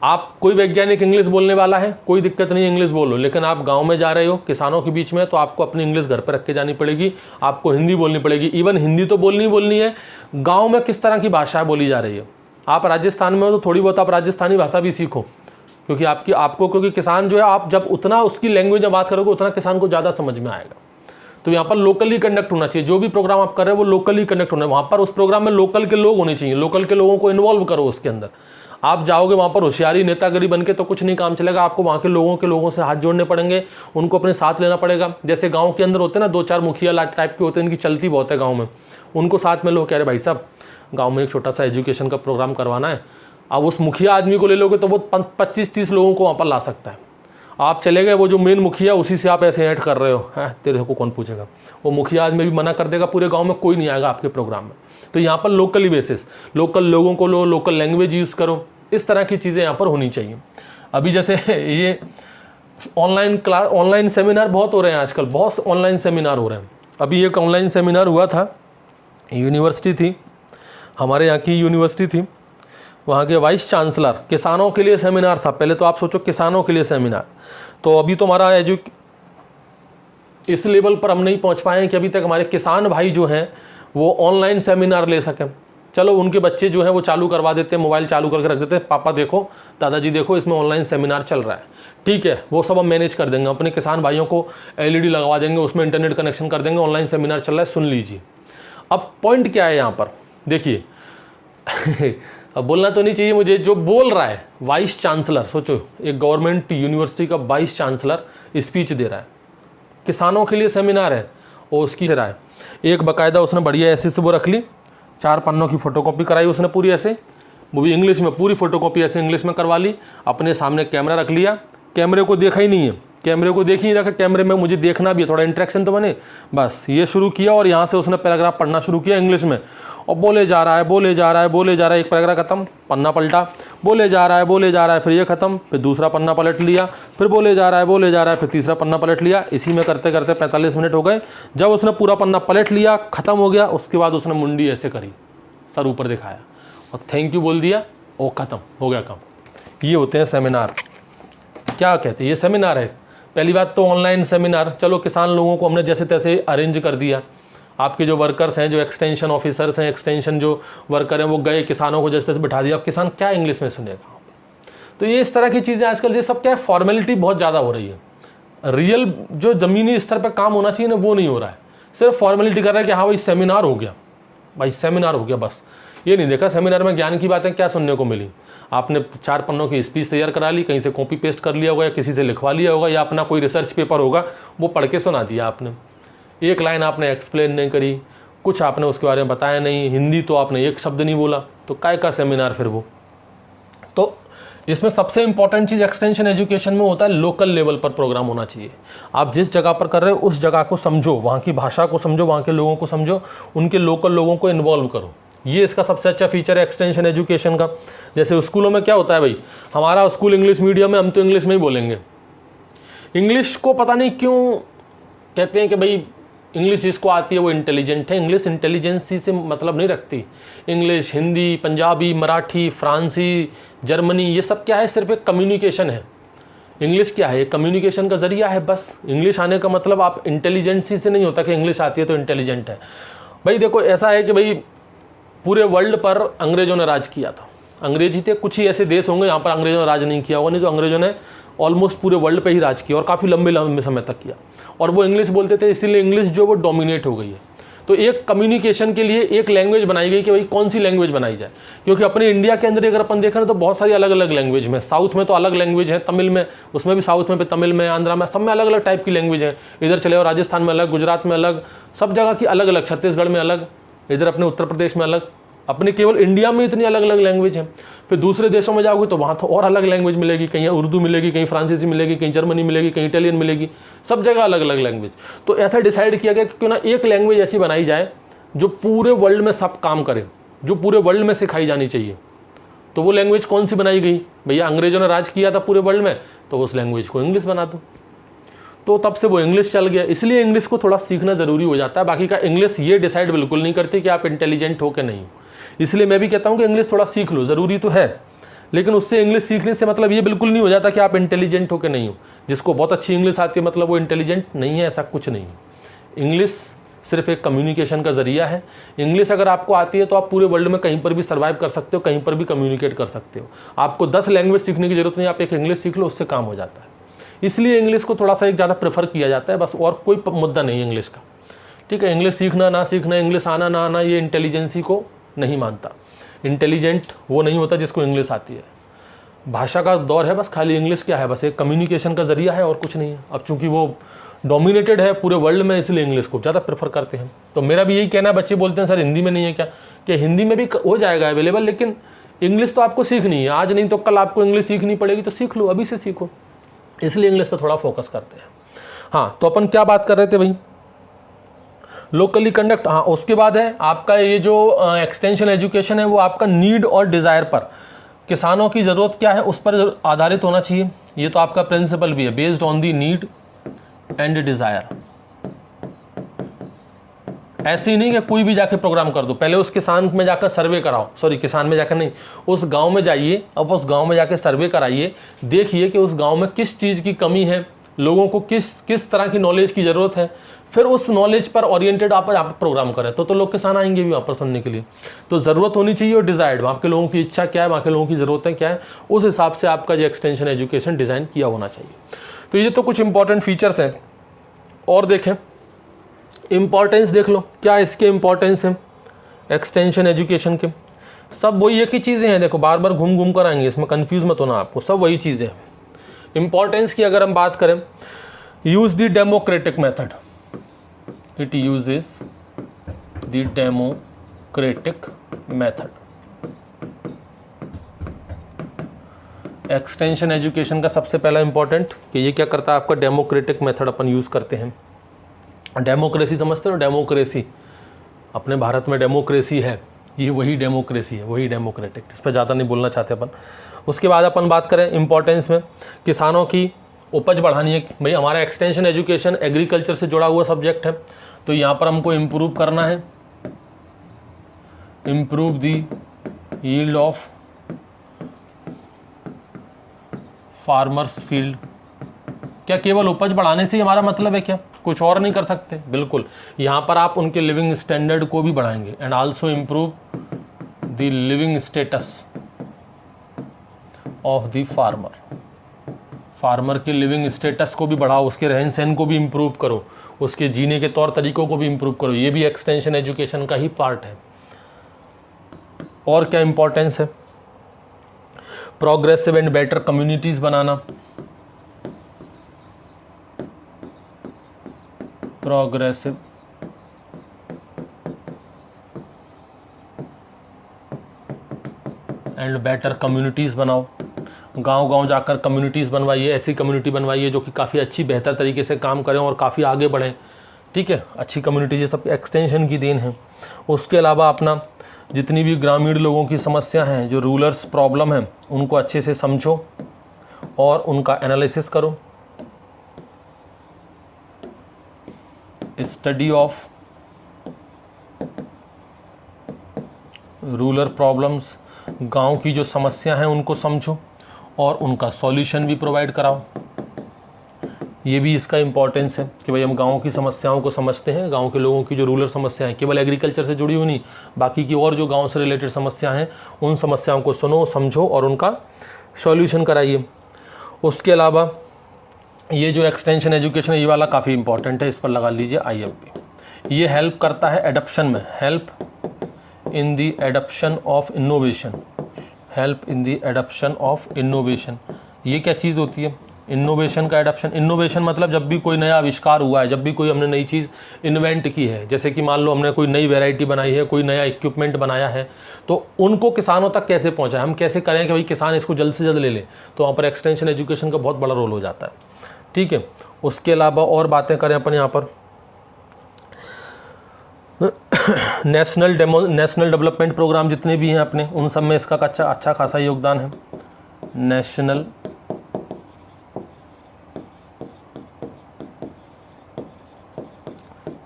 आप कोई वैज्ञानिक इंग्लिश बोलने वाला है, कोई दिक्कत नहीं है इंग्लिश बोलो, लेकिन आप गांव में जा रहे हो किसानों के बीच में, तो आपको अपनी इंग्लिश घर पर रख के जानी पड़ेगी, आपको हिंदी बोलनी पड़ेगी। इवन हिंदी तो बोलनी है, गांव में किस तरह की भाषा बोली जा रही है। आप राजस्थान में हो तो थोड़ी बहुत आप राजस्थानी भाषा भी सीखो, क्योंकि क्योंकि किसान जो है, आप जब उतना उसकी लैंग्वेज में बात करोगे उतना किसान को ज़्यादा समझ में आएगा। तो यहाँ पर लोकली कंडक्ट होना चाहिए, जो भी प्रोग्राम आप कर रहे हो वो लोकली कंडक्ट होना है। वहाँ पर उस प्रोग्राम में लोकल के लोग होने चाहिए, लोकल के लोगों को इन्वॉल्व करो उसके अंदर। आप जाओगे वहाँ पर होशियारी नेतागिरी बन के तो कुछ नहीं काम चलेगा, आपको वहाँ के लोगों से हाथ जोड़ने पड़ेंगे, उनको अपने साथ लेना पड़ेगा। जैसे गाँव के अंदर होते हैं ना 2-4 मुखिया टाइप के होते हैं, इनकी चलती बहुत है गाँव में, उनको साथ में लोग कह रहे भाई साहब गाँव में एक छोटा सा एजुकेशन का प्रोग्राम करवाना है। अब उस मुखिया आदमी को ले लोगे तो वो 25-30 लोगों को वहाँ पर ला सकता है। आप चले गए, वो जो मेन मुखिया उसी से आप ऐसे ऐड कर रहे हो, है तेरे को कौन पूछेगा, वो मुखिया आदमी भी मना कर देगा, पूरे गांव में कोई नहीं आएगा आपके प्रोग्राम में। तो यहाँ पर लोकली बेसिस, लोकल लोगों को लो, लोकल लैंग्वेज यूज़ करो, इस तरह की चीज़ें यहाँ पर होनी चाहिए। अभी जैसे ये ऑनलाइन सेमिनार बहुत हो रहे हैं आजकल, बहुत ऑनलाइन सेमिनार हो रहे हैं। अभी एक ऑनलाइन सेमिनार हुआ था, यूनिवर्सिटी थी, हमारे यहाँ की यूनिवर्सिटी थी, वहाँ के वाइस चांसलर, किसानों के लिए सेमिनार था। पहले तो आप सोचो किसानों के लिए सेमिनार, तो अभी तो हमारा इस लेवल पर हम नहीं पहुँच पाए हैं कि अभी तक हमारे किसान भाई जो हैं वो ऑनलाइन सेमिनार ले सकें। चलो उनके बच्चे जो हैं वो चालू करवा देते हैं, मोबाइल चालू करके रख देते हैं, पापा देखो, दादाजी देखो, इसमें ऑनलाइन सेमिनार चल रहा है, ठीक है, वो सब हम मैनेज कर देंगे। अपने किसान भाइयों को LED लगवा देंगे, उसमें इंटरनेट कनेक्शन कर देंगे, ऑनलाइन सेमिनार चल रहा है, सुन लीजिए। अब पॉइंट क्या है यहाँ पर, देखिए अब बोलना तो नहीं चाहिए मुझे, जो बोल रहा है वाइस चांसलर, सोचो एक गवर्नमेंट यूनिवर्सिटी का वाइस चांसलर स्पीच दे रहा है, किसानों के लिए सेमिनार है, और उसकी रहा है एक बाकायदा उसने बढ़िया ऐसे से वो रख ली, 4 पन्नों की फ़ोटोकॉपी कराई उसने पूरी ऐसे, वो भी इंग्लिश में, पूरी फ़ोटोकॉपी ऐसे इंग्लिश में करवा ली, अपने सामने कैमरा रख लिया, कैमरे को देखा ही नहीं है, कैमरे को देख ही नहीं रखा, कैमरे में मुझे देखना भी है, थोड़ा इंटरेक्शन तो बने, बस ये शुरू किया। और यहाँ से उसने पैराग्राफ पढ़ना शुरू किया इंग्लिश में, और बोले जा रहा है, एक पैराग्राफ खत्म, पन्ना पलटा, बोले जा रहा है, फिर ये खत्म, फिर दूसरा पन्ना पलट लिया, फिर बोले जा रहा है, फिर तीसरा पन्ना पलट लिया। इसी में करते करते 45 मिनट हो गए। जब उसने पूरा पन्ना पलट लिया, खत्म हो गया, उसके बाद उसने मुंडी ऐसे करी, सर ऊपर दिखाया और थैंक यू बोल दिया, और ख़त्म हो गया काम। ये होते हैं सेमिनार। क्या कहते हैं, ये सेमिनार है। पहली बात तो ऑनलाइन सेमिनार, चलो किसान लोगों को हमने जैसे तैसे अरेंज कर दिया, आपके जो वर्कर्स हैं, जो एक्सटेंशन ऑफिसर्स हैं, एक्सटेंशन जो वर्कर हैं, वो गए, किसानों को जैसे तैसे बिठा दिया। अब किसान क्या इंग्लिश में सुनेगा। तो ये इस तरह की चीज़ें आजकल, ये सब क्या है, फॉर्मेलिटी बहुत ज़्यादा हो रही है। रियल जो ज़मीनी स्तर पर काम होना चाहिए ना, वो नहीं हो रहा है, सिर्फ फॉर्मेलिटी कर रहा है कि हाँ भाई सेमिनार हो गया, भाई सेमिनार हो गया, बस ये नहीं देखा सेमिनार में ज्ञान की बातें क्या सुनने को मिली। आपने 4 पन्नों की स्पीच तैयार करा ली, कहीं से कॉपी पेस्ट कर लिया होगा, या किसी से लिखवा लिया होगा, या अपना कोई रिसर्च पेपर होगा वो पढ़ के सुना दिया आपने, एक लाइन आपने एक्सप्लेन नहीं करी, कुछ आपने उसके बारे में बताया नहीं, हिंदी तो आपने एक शब्द नहीं बोला, तो काय का सेमिनार फिर वो। तो इसमें सबसे इंपॉर्टेंट चीज़ एक्सटेंशन एजुकेशन में होता है, लोकल लेवल पर प्रोग्राम होना चाहिए। आप जिस जगह पर कर रहे हो उस जगह को समझो, वहाँ की भाषा को समझो, वहाँ के लोगों को समझो, उनके लोकल लोगों को इन्वॉल्व करो। ये इसका सबसे अच्छा फीचर है एक्सटेंशन एजुकेशन का। जैसे स्कूलों में क्या होता है भाई, हमारा स्कूल इंग्लिश मीडियम है, हम तो इंग्लिश में ही बोलेंगे। इंग्लिश को पता नहीं क्यों कहते हैं कि भाई इंग्लिश जिसको आती है वो इंटेलिजेंट है। इंग्लिश इंटेलिजेंसी से मतलब नहीं रखती। इंग्लिश, हिंदी, पंजाबी, मराठी, फ्रांसी, जर्मनी, ये सब क्या है, सिर्फ एक कम्युनिकेशन है। इंग्लिश क्या है, कम्युनिकेशन का जरिया है बस। इंग्लिश आने का मतलब आप इंटेलिजेंसी से नहीं होता कि इंग्लिश आती है तो इंटेलिजेंट है। भाई देखो ऐसा है कि भाई पूरे वर्ल्ड पर अंग्रेज़ों ने राज किया था। अंग्रेजी थे, कुछ ही ऐसे देश होंगे यहाँ पर अंग्रेज़ों ने राज नहीं किया होगा, नहीं तो अंग्रेज़ों ने ऑलमोस्ट पूरे वर्ल्ड पे ही राज किया और काफ़ी लंबे लंबे समय तक किया। और वो इंग्लिश बोलते थे, इसीलिए इंग्लिश जो वो डोमिनेट हो गई है। तो एक कम्युनिकेशन के लिए एक लैंग्वेज बनाई गई कि भाई कौन सी लैंग्वेज बनाई जाए, क्योंकि अपने इंडिया के अंदर अगर अपन देखें ना तो बहुत सारी अलग अलग लैंग्वेज में, साउथ में तो अलग लैंग्वेज है, तमिल में, उसमें भी साउथ में तमिल में, आंध्रा में, सब में अलग अलग टाइप की लैंग्वेज है। इधर चले और राजस्थान में अलग, गुजरात में अलग, सब जगह की अलग अलग, छत्तीसगढ़ में अलग, इधर अपने उत्तर प्रदेश में अलग। अपने केवल इंडिया में इतनी अलग अलग लैंग्वेज है। फिर दूसरे देशों में जाओगे तो वहाँ तो और अलग लैंग्वेज मिलेगी, कहीं उर्दू मिलेगी, कहीं फ्रांसीसी मिलेगी, कहीं जर्मनी मिलेगी, कहीं इटालियन मिलेगी, सब जगह अलग अलग लैंग्वेज। तो ऐसा डिसाइड किया गया कि क्यों ना एक लैंग्वेज ऐसी बनाई जाए जो पूरे वर्ल्ड में सब काम करे, जो पूरे वर्ल्ड में सिखाई जानी चाहिए। तो वो लैंग्वेज कौन सी बनाई गई, भैया अंग्रेजों ने राज किया था पूरे वर्ल्ड में, तो उस लैंग्वेज को इंग्लिश बना दो। तो तब से वो इंग्लिश चल गया। इसलिए इंग्लिश को थोड़ा सीखना ज़रूरी हो जाता है। बाकी का इंग्लिश ये डिसाइड बिल्कुल नहीं करती कि आप इंटेलिजेंट हो कि नहीं हो। इसलिए मैं भी कहता हूँ कि इंग्लिश थोड़ा सीख लो, ज़रूरी तो है, लेकिन उससे इंग्लिश सीखने से मतलब ये बिल्कुल नहीं हो जाता कि आप इंटेलिजेंट हो कि नहीं हो। जिसको बहुत अच्छी इंग्लिश आती है मतलब वो इंटेलिजेंट नहीं है, ऐसा कुछ नहीं है। इंग्लिश सिर्फ एक कम्युनिकेशन का ज़रिया है। इंग्लिश अगर आपको आती है तो आप पूरे वर्ल्ड में कहीं पर भी सर्वाइव कर सकते हो, कहीं पर भी कम्युनिकेट कर सकते हो। आपको 10 लैंग्वेज सीखने की ज़रूरत नहीं, आप एक इंग्लिश सीख लो, उससे काम हो जाता है। इसलिए इंग्लिश को थोड़ा सा एक ज़्यादा प्रेफर किया जाता है, बस और कोई मुद्दा नहीं है इंग्लिश का। ठीक है, इंग्लिश सीखना ना सीखना, इंग्लिश आना ना आना, ये इंटेलिजेंसी को नहीं मानता। इंटेलिजेंट वो नहीं होता जिसको इंग्लिश आती है। भाषा का दौर है, बस खाली इंग्लिश क्या है, बस एक कम्युनिकेशन का ज़रिया है और कुछ नहीं है। अब चूंकि वो डोमिनेटेड है पूरे वर्ल्ड में, इसलिए इंग्लिश को ज़्यादा प्रेफर करते हैं। तो मेरा भी यही कहना है, बच्चे बोलते हैं सर हिंदी में नहीं है क्या, कि हिंदी में भी हो जाएगा अवेलेबल, लेकिन इंग्लिश तो आपको सीखनी है, आज नहीं तो कल आपको इंग्लिश सीखनी पड़ेगी, तो सीख लो, अभी से सीखो। इसलिए इंग्लिश पर थोड़ा फोकस करते हैं। हाँ, तो अपन क्या बात कर रहे थे भाई, लोकली कंडक्ट। हाँ, उसके बाद है आपका ये जो एक्सटेंशन एजुकेशन है वो आपका नीड और डिज़ायर पर, किसानों की ज़रूरत क्या है उस पर आधारित होना चाहिए। ये तो आपका प्रिंसिपल भी है, based on the need and desire. ऐसे ही नहीं कि कोई भी जाके प्रोग्राम कर दो, पहले उस किसान में जाकर सर्वे कराओ, सॉरी किसान में जाकर नहीं, उस गांव में जाइए, अब उस गांव में जाकर सर्वे कराइए, देखिए कि उस गांव में किस चीज़ की कमी है, लोगों को किस तरह की नॉलेज की ज़रूरत है, फिर उस नॉलेज पर ओरिएंटेड आप प्रोग्राम करें, तो लोग किसान आएंगे भी वहाँ पर सुनने के लिए। तो ज़रूरत होनी चाहिए और डिज़ायर्ड, वहाँ के लोगों की इच्छा क्या है, वहाँ के लोगों की ज़रूरतें क्या है, उस हिसाब से आपका जो एक्सटेंशन एजुकेशन डिज़ाइन किया होना चाहिए। तो ये तो कुछ इंपॉर्टेंट फीचर्स हैं। और देखें इम्पॉर्टेंस देख लो, क्या इसके इम्पॉर्टेंस हैं एक्सटेंशन एजुकेशन के। सब वही एक ही चीज़ें हैं, देखो बार बार घूम घूम कर आएंगे, इसमें कंफ्यूज मत होना आपको, सब वही चीज़ें हैं। इम्पॉर्टेंस की अगर हम बात करें, use the democratic method, it uses the democratic method. Extension education का सबसे पहला इंपॉर्टेंट कि ये क्या करता है, आपका डेमोक्रेटिक मेथड अपन यूज़ करते हैं। डेमोक्रेसी समझते हो, डेमोक्रेसी अपने भारत में डेमोक्रेसी है, ये वही डेमोक्रेसी है, वही डेमोक्रेटिक, इस पर ज़्यादा नहीं बोलना चाहते अपन। उसके बाद अपन बात करें इंपॉर्टेंस में, किसानों की उपज बढ़ानी है। भाई हमारा एक्सटेंशन एजुकेशन एग्रीकल्चर से जुड़ा हुआ सब्जेक्ट है, तो यहाँ पर हमको इम्प्रूव करना है, improve the yield of farmers field. क्या केवल उपज बढ़ाने से ही हमारा मतलब है क्या, कुछ और नहीं कर सकते? बिल्कुल, यहाँ पर आप उनके लिविंग स्टैंडर्ड को भी बढ़ाएंगे, and also improve the living status of the farmer. Farmer के लिविंग स्टेटस को भी बढ़ाओ, उसके रहन सहन को भी इम्प्रूव करो, उसके जीने के तौर तरीकों को भी इम्प्रूव करो, ये भी एक्सटेंशन एजुकेशन का ही पार्ट है। और क्या इंपॉर्टेंस है, progressive and better communities banana, progressive and better communities बनाओ, गांव-गांव जाकर कम्युनिटीज़ बनवाइए, ऐसी कम्युनिटी बनवाइए जो कि काफ़ी अच्छी बेहतर तरीके से काम करें और काफ़ी आगे बढ़ें। ठीक है, अच्छी कम्युनिटी, ये सब एक्सटेंशन की देन है। उसके अलावा अपना जितनी भी ग्रामीण लोगों की समस्या हैं, जो रूलर्स प्रॉब्लम हैं, उनको अच्छे से समझो और उनका एनालिसिस करो। स्टडी ऑफ रूरल प्रॉब्लम्स, गांव की जो समस्या हैं उनको समझो और उनका सॉल्यूशन भी प्रोवाइड कराओ। ये भी इसका इम्पोर्टेंस है कि भाई हम गाँव की समस्याओं को समझते हैं, गाँव के लोगों की जो रूरल समस्याएं केवल एग्रीकल्चर से जुड़ी हुई नहीं, बाकी की और जो गाँव से रिलेटेड समस्याएं हैं उन समस्याओं को सुनो, समझो और उनका सॉल्यूशन कराइए। उसके अलावा ये जो एक्सटेंशन एजुकेशन है ये वाला काफ़ी इंपॉर्टेंट है, इस पर लगा लीजिए IMP। ये हेल्प करता है एडप्शन में, help in the adaption of innovation, help in the adaption of innovation. ये क्या चीज़ होती है? इनोवेशन का एडप्शन। इनोवेशन मतलब जब भी कोई नया आविष्कार हुआ है, जब भी कोई हमने नई चीज़ इन्वेंट की है, जैसे कि मान लो हमने कोई नई वैरायटी बनाई है, कोई नया इक्विपमेंट बनाया है, तो उनको किसानों तक कैसे पहुंचाएं, हम कैसे करें कि भाई किसान इसको जल्द से जल्द ले ले, तो वहाँ पर एक्सटेंशन एजुकेशन का बहुत बड़ा रोल हो जाता है। ठीक है, उसके अलावा और बातें करें अपन यहाँ पर नेशनल डेवलपमेंट प्रोग्राम जितने भी हैं अपने, उन सब में इसका अच्छा खासा योगदान है। नेशनल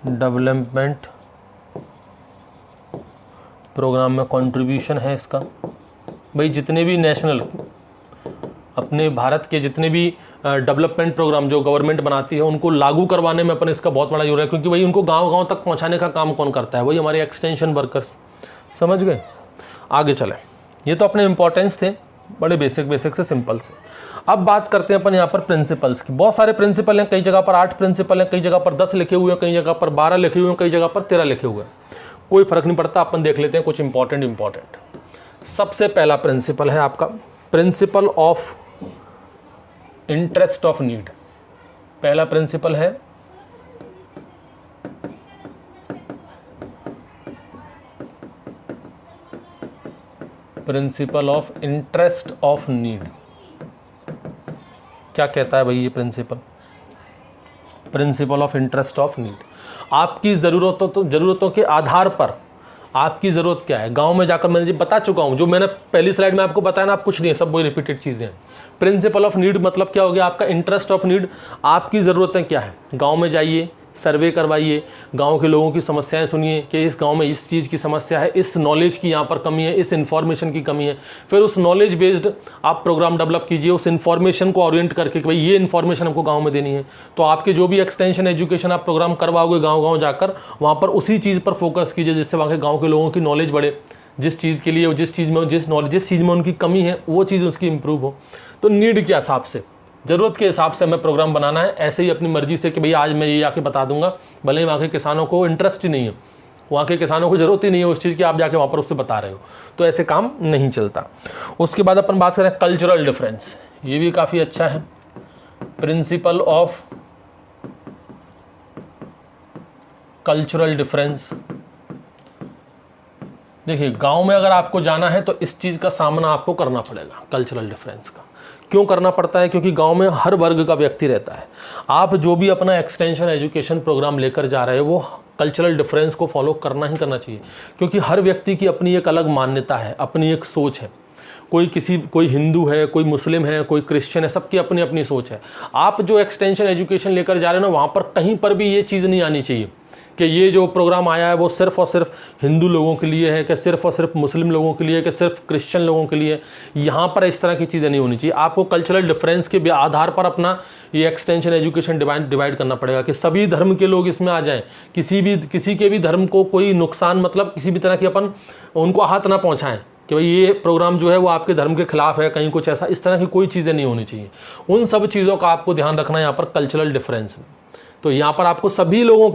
डेवलपमेंट प्रोग्राम में कंट्रीब्यूशन है इसका। भाई जितने भी नेशनल अपने भारत के जितने भी डेवलपमेंट प्रोग्राम जो गवर्नमेंट बनाती है उनको लागू करवाने में अपन इसका बहुत बड़ा योगदान है, क्योंकि भाई उनको गांव-गांव तक पहुंचाने का काम कौन करता है? वही हमारे एक्सटेंशन वर्कर्स। समझ गए? आगे चले। ये तो अपने इंपॉर्टेंस थे, बड़े बेसिक से सिंपल से। अब बात करते हैं अपन यहाँ पर प्रिंसिपल्स की। बहुत सारे प्रिंसिपल हैं, कई जगह पर 8 प्रिंसिपल हैं, कई जगह पर 10 लिखे हुए हैं, कई जगह पर 12 लिखे हुए हैं, कई जगह पर 13 लिखे हुए हैं, कोई फर्क नहीं पड़ता। अपन देख लेते हैं कुछ इंपॉर्टेंट। सबसे पहला प्रिंसिपल है आपका principle of interest of need. पहला प्रिंसिपल है principle of interest of need. क्या कहता है भाई ये principle of interest of need? आपकी ज़रूरतों के आधार पर आपकी ज़रूरत क्या है, गांव में जाकर मैंने बता चुका हूं, जो मैंने पहली स्लाइड में आपको बताया ना, आप कुछ नहीं है, सब वही रिपीटेड चीज़ें हैं। प्रिंसिपल ऑफ नीड मतलब क्या हो गया? आपका इंटरेस्ट ऑफ नीड, आपकी ज़रूरतें क्या है। गांव में जाइए, सर्वे करवाइए, गांव के लोगों की समस्याएं सुनिए कि इस गांव में इस चीज़ की समस्या है, इस नॉलेज की यहाँ पर कमी है, इस इन्फॉर्मेशन की कमी है। फिर उस नॉलेज बेस्ड आप प्रोग्राम डेवलप कीजिए, उस इन्फॉर्मेशन को ओरिएंट करके कि भाई ये इन्फॉर्मेशन हमको गांव में देनी है। तो आपके जो भी एक्सटेंशन एजुकेशन आप प्रोग्राम करवाओगे गाँव जाकर, वहाँ पर उसी चीज़ पर फोकस कीजिए जिससे वहाँ के गाँव के लोगों की नॉलेज बढ़े, जिस चीज़ के लिए जिस चीज़ में उनकी कमी है वो चीज़ उसकी इंप्रूव हो। तो नीड के हिसाब से, ज़रूरत के हिसाब से हमें प्रोग्राम बनाना है। ऐसे ही अपनी मर्जी से कि भाई आज मैं ये आके बता दूंगा, भले ही वहाँ के किसानों को इंटरेस्ट ही नहीं है, वहाँ के किसानों को ज़रूरत ही नहीं है उस चीज़ की, आप जाके वहाँ पर उससे बता रहे हो, तो ऐसे काम नहीं चलता। उसके बाद अपन बात करें कल्चरल डिफरेंस, ये भी काफ़ी अच्छा है। Principle of cultural difference. देखिए, गांव में अगर आपको जाना है तो इस चीज़ का सामना आपको करना पड़ेगा, कल्चरल डिफरेंस का। क्यों करना पड़ता है? क्योंकि गांव में हर वर्ग का व्यक्ति रहता है। आप जो भी अपना एक्सटेंशन एजुकेशन प्रोग्राम लेकर जा रहे हो वो कल्चरल डिफरेंस को फॉलो करना ही करना चाहिए, क्योंकि हर व्यक्ति की अपनी एक अलग मान्यता है, अपनी एक सोच है। कोई हिंदू है, कोई मुस्लिम है, कोई क्रिश्चियन है, सबकी अपनी अपनी सोच है। आप जो एक्सटेंशन एजुकेशन लेकर जा रहे हो ना, वहाँ पर कहीं पर भी ये चीज़ नहीं आनी चाहिए कि ये जो प्रोग्राम आया है वो सिर्फ और सिर्फ हिंदू लोगों के लिए है, कि सिर्फ और सिर्फ मुस्लिम लोगों के लिए, कि सिर्फ क्रिश्चियन लोगों के लिए। यहाँ पर इस तरह की चीज़ें नहीं होनी चाहिए। आपको कल्चरल डिफरेंस के आधार पर अपना ये एक्सटेंशन एजुकेशन डिवाइड करना पड़ेगा कि सभी धर्म के लोग इसमें आ जाएं, किसी के भी धर्म को कोई नुकसान, मतलब किसी भी तरह की अपन उनको आहत ना पहुँचाएँ कि भाई ये प्रोग्राम जो है वो आपके धर्म के खिलाफ है, कहीं कुछ ऐसा, इस तरह की कोई चीज़ें नहीं होनी चाहिए। उन सब चीज़ों का आपको ध्यान रखना है यहाँ पर कल्चरल डिफरेंस में। तो यहाँ पर आपको सभी लोगों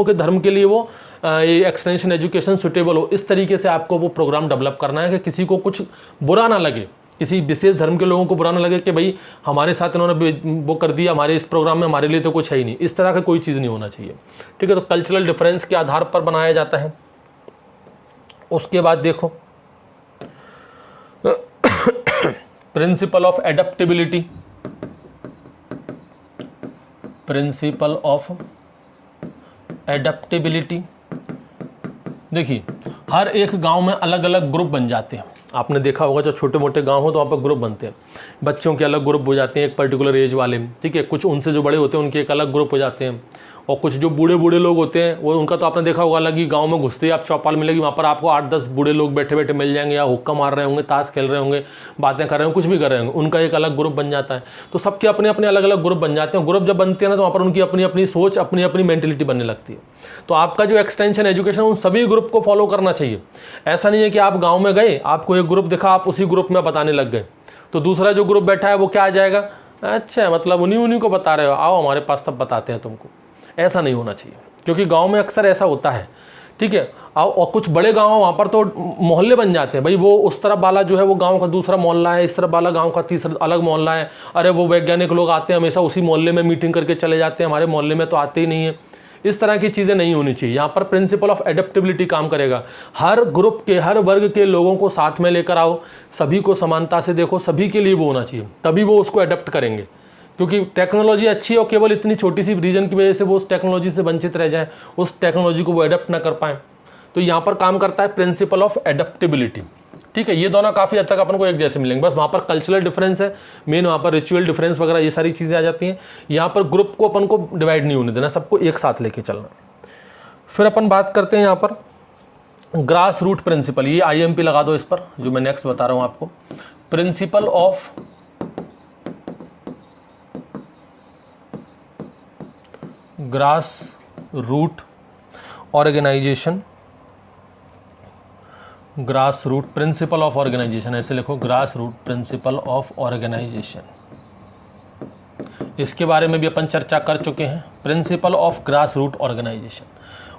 के धर्म के लिए वो एक्सटेंशन एजुकेशन सुटेबल हो, इस तरीके से आपको वो प्रोग्राम डेवलप करना है कि किसी को कुछ बुरा ना लगे, किसी विशेष धर्म के लोगों को बुरा ना लगे कि भाई हमारे साथ इन्होंने वो कर दिया, हमारे इस प्रोग्राम में हमारे लिए तो कुछ है ही नहीं, इस तरह का कोई चीज़ नहीं होना चाहिए। ठीक है, तो कल्चरल डिफरेंस के आधार पर बनाया जाता है। उसके बाद देखो principle of adaptability. Principle of adaptability, देखिए हर एक गांव में अलग अलग ग्रुप बन जाते हैं। आपने देखा होगा जब छोटे मोटे गांव हो तो वहाँ पर ग्रुप बनते हैं, बच्चों के अलग ग्रुप हो जाते हैं एक पर्टिकुलर एज वाले, ठीक है। कुछ उनसे जो बड़े होते हैं उनके एक अलग ग्रुप हो जाते हैं, और कुछ जो बूढ़े बूढ़े लोग होते हैं वो, उनका तो आपने देखा होगा अलग ही, गांव में घुसते ही आप चौपाल मिलेगी, वहाँ पर आपको 8-10 बूढ़े लोग बैठे बैठे मिल जाएंगे, या हुक्का मार रहे होंगे, ताश खेल रहे होंगे, बातें कर रहे होंगे, कुछ भी कर रहे होंगे, उनका एक अलग ग्रुप बन जाता है। तो सबके अपने अपने अलग अलग ग्रुप बन जाते हैं। ग्रुप जब बनते हैं ना तो वहाँ पर उनकी अपनी अपनी सोच, अपनी अपनी मेंटेलिटी बनने लगती है। तो आपका जो एक्सटेंशन एजुकेशन उन सभी ग्रुप को फॉलो करना चाहिए। ऐसा नहीं है कि आप गाँव में गए, आपको एक ग्रुप दिखा, आप उसी ग्रुप में बताने लग गए, तो दूसरा जो ग्रुप बैठा है वो क्या आ जाएगा, अच्छा मतलब उन्हीं को बता रहे हो, आओ हमारे पास तब बताते हैं तुमको। ऐसा नहीं होना चाहिए, क्योंकि गांव में अक्सर ऐसा होता है, ठीक है। और कुछ बड़े गांव वहाँ पर तो मोहल्ले बन जाते हैं भाई, वो उस तरफ वाला जो है वो गांव का दूसरा मोहल्ला है, इस तरफ वाला गांव का तीसरा अलग मोहल्ला है। अरे वो वैज्ञानिक लोग आते हैं हमेशा उसी मोहल्ले में मीटिंग करके चले जाते हैं, हमारे मोहल्ले में तो आते ही नहीं है। इस तरह की चीज़ें नहीं होनी चाहिए। यहाँ पर प्रिंसिपल ऑफ एडेप्टेबिलिटी काम करेगा। हर ग्रुप के, हर वर्ग के लोगों को साथ में लेकर आओ, सभी को समानता से देखो, सभी के लिए वो होना चाहिए, तभी वो उसको एडेप्ट करेंगे। क्योंकि टेक्नोलॉजी अच्छी है और केवल इतनी छोटी सी रीजन की वजह से वो उस टेक्नोलॉजी से वंचित रह जाएं, उस टेक्नोलॉजी को वो एडेप्ट ना कर पाएँ। तो यहाँ पर काम करता है प्रिंसिपल ऑफ एडेप्टेबिलिटी, ठीक है। ये दोनों काफ़ी हद तक अपन को एक जैसे मिलेंगे, बस वहाँ पर कल्चरल डिफरेंस है मेन, वहाँ पर रिचुअल डिफरेंस वगैरह ये सारी चीज़ें आ जाती हैं। यहाँ पर ग्रुप को अपन को डिवाइड नहीं होने देना, सबको एक साथ लेके चलना। फिर अपन बात करते हैं यहाँ पर ग्रास रूट प्रिंसिपल, ये IMP लगा दो इस पर, जो मैं नेक्स्ट बता रहा हूँ आपको। Principle of grass root organisation, grass root principle of organisation, ऐसे लिखो, grass root principle of organisation. इसके बारे में भी अपन चर्चा कर चुके हैं। Principle of grass root organisation,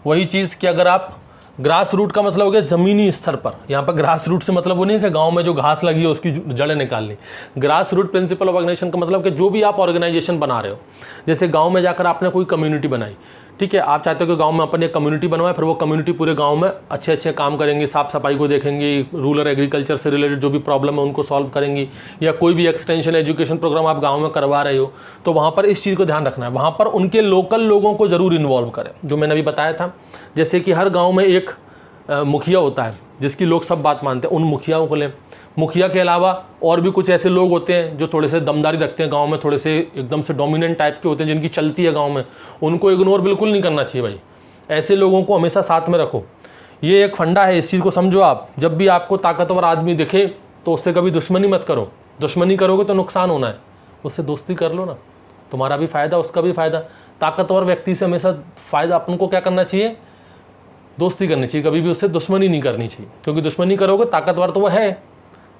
वही चीज़ कि अगर आप ग्रास रूट का मतलब हो गया ज़मीनी स्तर पर, यहाँ पर ग्रास रूट से मतलब वो नहीं है कि गांव में जो घास लगी है उसकी जड़ें निकालनी। Grass root principle of organisation का मतलब कि जो भी आप ऑर्गेनाइजेशन बना रहे हो, जैसे गांव में जाकर आपने कोई कम्युनिटी बनाई, ठीक है, आप चाहते हो कि गांव में अपन एक कम्युनिटी बनवाए, फिर वो कम्युनिटी पूरे गांव में अच्छे अच्छे काम करेंगी, साफ सफाई को देखेंगी, रूरल एग्रीकल्चर से रिलेटेड जो भी प्रॉब्लम है उनको सॉल्व करेंगी, या कोई भी एक्सटेंशन एजुकेशन प्रोग्राम आप गांव में करवा रहे हो, तो वहाँ पर इस चीज़ को ध्यान रखना है, वहाँ पर उनके लोकल लोगों को ज़रूर इन्वॉल्व करें। जो मैंने अभी बताया था, जैसे कि हर गाँव में एक मुखिया होता है जिसकी लोग सब बात मानते हैं, उन मुखियाओं को लें। मुखिया के अलावा और भी कुछ ऐसे लोग होते हैं जो थोड़े से दमदारी रखते हैं गांव में, थोड़े से एकदम से डोमिनेंट टाइप के होते हैं, जिनकी चलती है गांव में, उनको इग्नोर बिल्कुल नहीं करना चाहिए भाई। ऐसे लोगों को हमेशा साथ में रखो, ये एक फंडा है, इस चीज़ को समझो आप। जब भी आपको ताकतवर आदमी दिखे तो उससे कभी दुश्मनी मत करो, दुश्मनी करोगे तो नुकसान होना है, उससे दोस्ती कर लो ना, तुम्हारा भी फ़ायदा उसका भी फ़ायदा। ताकतवर व्यक्ति से हमेशा फ़ायदा, अपन को क्या करना चाहिए, दोस्ती करनी चाहिए, कभी भी उससे दुश्मनी नहीं करनी चाहिए, क्योंकि दुश्मनी करोगे, ताकतवर तो वह है,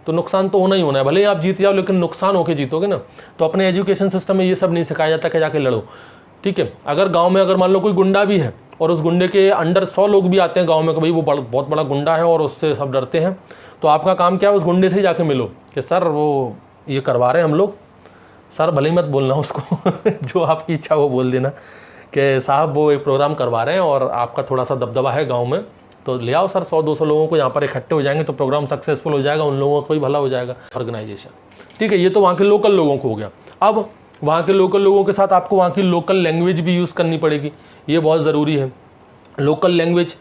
तो नुकसान तो होना ही होना है। भले ही आप जीत जाओ लेकिन नुकसान होके जीतोगे ना। तो अपने एजुकेशन सिस्टम में ये सब नहीं सिखाया जाता कि जाके लड़ो, ठीक है। अगर गांव में अगर मान लो कोई गुंडा भी है और उस गुंडे के अंडर 100 लोग भी आते हैं गांव में कि भाई वो बहुत बड़ा गुंडा है और उससे सब डरते हैं, तो आपका काम क्या है, उस गुंडे से ही जाके मिलो कि सर वो ये करवा रहे हैं हम लोग, सर भले ही मत बोलना उसको जो आपकी इच्छा वो बोल देना कि साहब वो एक प्रोग्राम करवा रहे हैं और आपका थोड़ा सा दबदबा है गांव में, तो ले आओ सर 100-200 लोगों को यहाँ पर इकट्ठे हो जाएंगे तो प्रोग्राम सक्सेसफुल हो जाएगा, उन लोगों को भी भला हो जाएगा। ऑर्गेनाइजेशन, ठीक है, ये तो वहाँ के लोकल लोगों को हो गया। अब वहाँ के लोकल लोगों के साथ आपको वहाँ की लोकल लैंग्वेज भी यूज़ करनी पड़ेगी, ये बहुत ज़रूरी है। लोकल लैंग्वेज,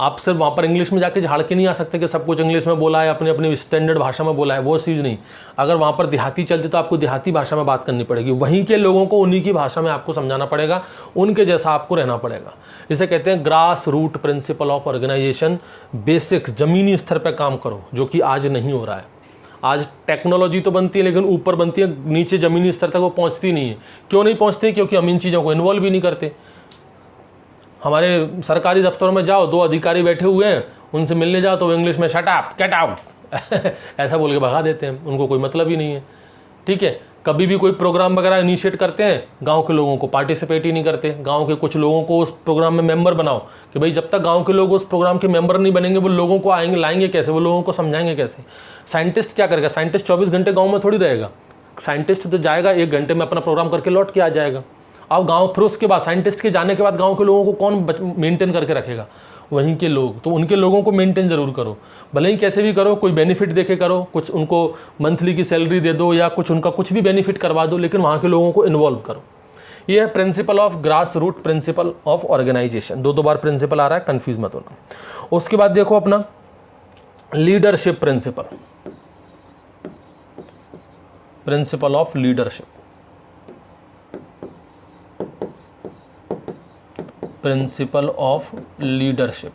आप सिर्फ वहाँ पर इंग्लिश में जाके झाड़ के नहीं आ सकते कि सब कुछ इंग्लिश में बोला है, अपनी अपनी स्टैंडर्ड भाषा में बोला है, वो चीज़ नहीं। अगर वहाँ पर देहाती चलते तो आपको देहाती भाषा में बात करनी पड़ेगी, वहीं के लोगों को उन्हीं की भाषा में आपको समझाना पड़ेगा, उनके जैसा आपको रहना पड़ेगा। इसे कहते हैं grass root principle of organisation. Basic ज़मीनी स्तर पर काम करो, जो कि आज नहीं हो रहा है। आज टेक्नोलॉजी तो बनती है लेकिन ऊपर बनती है, नीचे ज़मीनी स्तर तक वो पहुँचती नहीं है। क्यों नहीं पहुँचती? क्योंकि हम इन चीज़ों को इन्वॉल्व भी नहीं करते। हमारे सरकारी दफ्तरों में जाओ, 2 अधिकारी बैठे हुए हैं, उनसे मिलने जाओ तो वो इंग्लिश में शट अप, गेट आउट ऐसा बोल के भगा देते हैं, उनको कोई मतलब ही नहीं है, ठीक है। कभी भी कोई प्रोग्राम वगैरह इनिशिएट करते हैं, गांव के लोगों को पार्टिसिपेट ही नहीं करते। गांव के कुछ लोगों को उस प्रोग्राम में मेंबर बनाओ कि भाई जब तक गांव के लोग उस प्रोग्राम के मेंबर नहीं बनेंगे वो लोगों को लाएंगे कैसे, वो लोगों को समझाएंगे कैसे। साइंटिस्ट क्या करेगा? साइंटिस्ट 24 घंटे गाँव में थोड़ी रहेगा। साइंटिस्ट तो जाएगा 1 घंटे में अपना प्रोग्राम करके लौट के आ जाएगा। अब गांव, फिर उसके बाद साइंटिस्ट के जाने के बाद गांव के लोगों को कौन मेंटेन करके रखेगा? वहीं के लोग। तो उनके लोगों को मेंटेन जरूर करो, भले ही कैसे भी करो, कोई बेनिफिट देके करो, कुछ उनको मंथली की सैलरी दे दो या कुछ उनका कुछ भी बेनिफिट करवा दो, लेकिन वहाँ के लोगों को इन्वॉल्व करो। ये है principle of grass root principle of organisation. 2 बार प्रिंसिपल आ रहा है, कंफ्यूज मत होना। उसके बाद देखो अपना leadership principle, principle of leadership. Principle of leadership,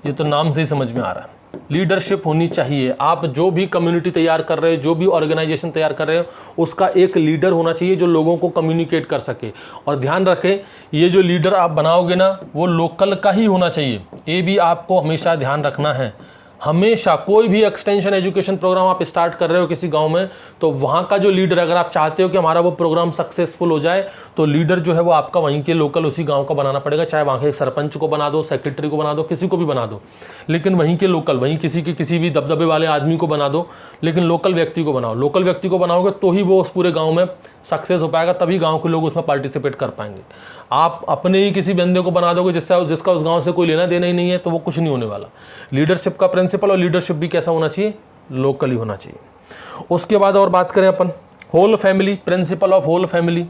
ये तो नाम से ही समझ में आ रहा है। लीडरशिप होनी चाहिए। आप जो भी कम्युनिटी तैयार कर रहे हो, जो भी ऑर्गेनाइजेशन तैयार कर रहे हो, उसका एक लीडर होना चाहिए जो लोगों को कम्युनिकेट कर सके। और ध्यान रखें, ये जो लीडर आप बनाओगे ना, वो लोकल का ही होना चाहिए। ये भी आपको हमेशा ध्यान रखना है। हमेशा कोई भी एक्सटेंशन एजुकेशन प्रोग्राम आप स्टार्ट कर रहे हो किसी गांव में, तो वहाँ का जो लीडर, अगर आप चाहते हो कि हमारा वो प्रोग्राम सक्सेसफुल हो जाए, तो लीडर जो है वो आपका वहीं के लोकल उसी गांव का बनाना पड़ेगा। चाहे वहाँ के सरपंच को बना दो, सेक्रेटरी को बना दो, किसी को भी बना दो, लेकिन वहीं के लोकल, वहीं किसी भी दबदबे वाले आदमी को बना दो, लेकिन लोकल व्यक्ति को बनाओ। लोकल व्यक्ति को बनाओगे तो ही वो उस पूरे गाँव में सक्सेस हो पाएगा, तभी गाँव के लोग उसमें पार्टिसिपेट कर पाएंगे। आप अपने ही किसी बंदे को बना दोगे जिसका उस गाँव से कोई लेना देना ही नहीं है, तो वो कुछ नहीं होने वाला। लीडरशिप का प्रिंसिपल, और लीडरशिप भी कैसा होना चाहिए, लोकली होना चाहिए। उसके बाद और बात करें अपन whole family, principle of whole family.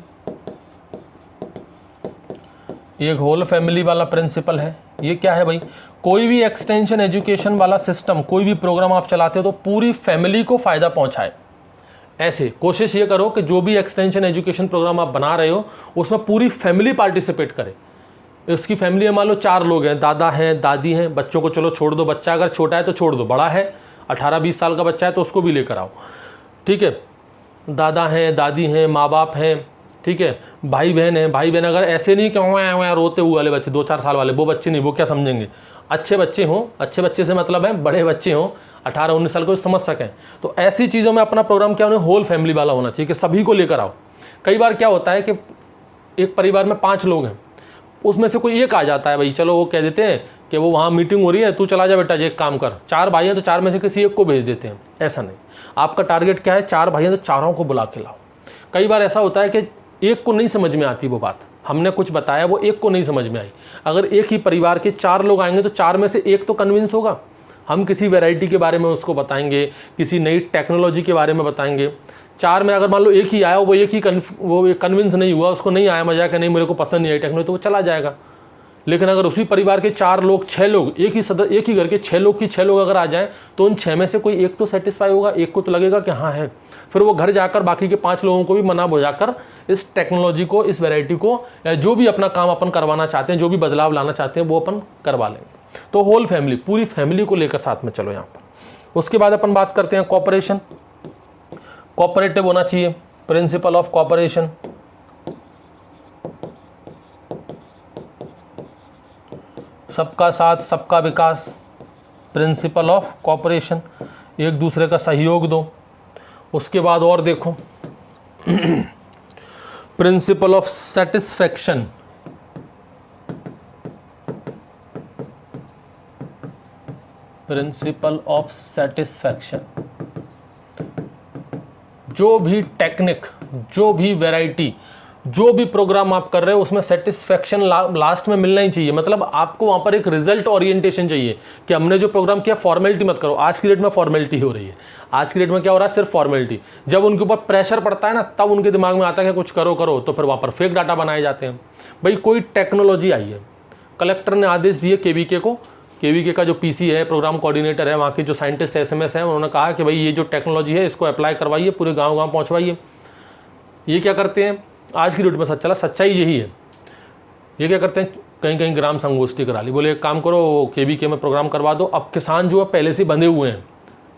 एक होल फैमिली वाला प्रिंसिपल है। ये क्या है भाई, कोई भी एक्सटेंशन एजुकेशन वाला सिस्टम, कोई भी प्रोग्राम आप चलाते हो तो पूरी फैमिली को फायदा पहुंचाए। ऐसे कोशिश ये करो कि जो भी एक्सटेंशन एजुकेशन प्रोग्राम आप बना रहे हो उसमें पूरी फैमिली पार्टिसिपेट करे। उसकी फैमिली में मान लो 4 लोग हैं, दादा हैं, दादी हैं, बच्चों को चलो छोड़ दो, बच्चा अगर छोटा है तो छोड़ दो, बड़ा है 18-20 साल का बच्चा है तो उसको भी लेकर आओ, ठीक है। दादा हैं, दादी हैं, माँ बाप हैं, ठीक है, भाई बहन हैं। भाई बहन अगर ऐसे नहीं कि वहाँ रोते हुए वाले बच्चे, 2-4 साल वाले, वो बच्चे नहीं, वो क्या समझेंगे। अच्छे बच्चे हों, अच्छे बच्चे से मतलब है बड़े बच्चे हों, 18-19 साल को समझ सकें। तो ऐसी चीज़ों में अपना प्रोग्राम क्या, उन्हें होल फैमिली वाला होना चाहिए कि सभी को लेकर आओ। कई बार क्या होता है कि एक परिवार में 5 लोग हैं, उसमें से कोई एक आ जाता है, भाई चलो वो कह देते हैं कि वो वहाँ मीटिंग हो रही है, तू चला जा बेटा, एक काम कर। 4 भाई हैं तो 4 में से किसी एक को भेज देते हैं। ऐसा नहीं, आपका टारगेट क्या है, 4 भाई हैं तो चारों को बुला के लाओ। कई बार ऐसा होता है कि एक को नहीं समझ में आती वो बात, हमने कुछ बताया वो एक को नहीं समझ में आई। अगर एक ही परिवार के 4 लोग आएंगे तो 4 में से एक तो कन्विंस होगा। हम किसी वैरायटी के बारे में उसको बताएंगे, किसी नई टेक्नोलॉजी के बारे में बताएंगे। 4 में अगर मान लो एक ही आया, वो एक ही वो कन्विंस नहीं हुआ, उसको नहीं आया मजा कि नहीं मेरे को पसंद नहीं आई टेक्नोलॉजी, तो वो चला जाएगा। लेकिन अगर उसी परिवार के 4 लोग, 6 लोग, एक ही घर के 6 लोग की 6 लोग अगर आ जाएं, तो उन 6 में से कोई एक तो सेटिस्फाई होगा, एक को तो लगेगा कि हाँ है। फिर वो घर जाकर बाकी के 5 लोगों को भी मना बुझाकर इस टेक्नोलॉजी को, इस वैरायटी को, या जो भी अपना काम अपन करवाना चाहते हैं, जो भी बदलाव लाना चाहते हैं, वो अपन करवा लेंगे। तो होल फैमिली, पूरी फैमिली को लेकर साथ में चलो यहाँ पर। उसके बाद अपन बात करते हैं कॉपरेशन। कोऑपरेटिव होना चाहिए, प्रिंसिपल ऑफ कोऑपरेशन। सबका साथ सबका विकास, प्रिंसिपल ऑफ कोऑपरेशन, एक दूसरे का सहयोग दो। उसके बाद और देखो principle of satisfaction, principle of satisfaction. जो भी टेक्निक, जो भी वैरायटी, जो भी प्रोग्राम आप कर रहे हो उसमें सेटिस्फैक्शन लास्ट में मिलना ही चाहिए। मतलब आपको वहाँ पर एक रिजल्ट ओरिएंटेशन चाहिए कि हमने जो प्रोग्राम किया, फॉर्मेलिटी मत करो। आज की डेट में फॉर्मेलिटी हो रही है, आज की डेट में क्या हो रहा है, सिर्फ फॉर्मेलिटी। जब उनके ऊपर प्रेशर पड़ता है ना, तब उनके दिमाग में आता है कि कुछ करो करो, तो फिर वहाँ पर फेक डाटा बनाए जाते हैं। भाई कोई टेक्नोलॉजी आई है, कलेक्टर ने आदेश दिए केवीके को, केवीके का जो पीसी है, प्रोग्राम कोऑर्डिनेटर है, वहाँ के जो साइंटिस्ट एसएमएस हैं, उन्होंने कहा कि भाई ये जो टेक्नोलॉजी है इसको अप्लाई करवाइए, पूरे गाँव पहुँचवाइए। ये क्या करते हैं, आज की डेट में सच्चाई यही है। ये क्या करते हैं, कहीं कहीं ग्राम संगोष्ठी करा ली, बोले एक काम करो केवीके में प्रोग्राम करवा दो। अब किसान जो है पहले से बंधे हुए हैं,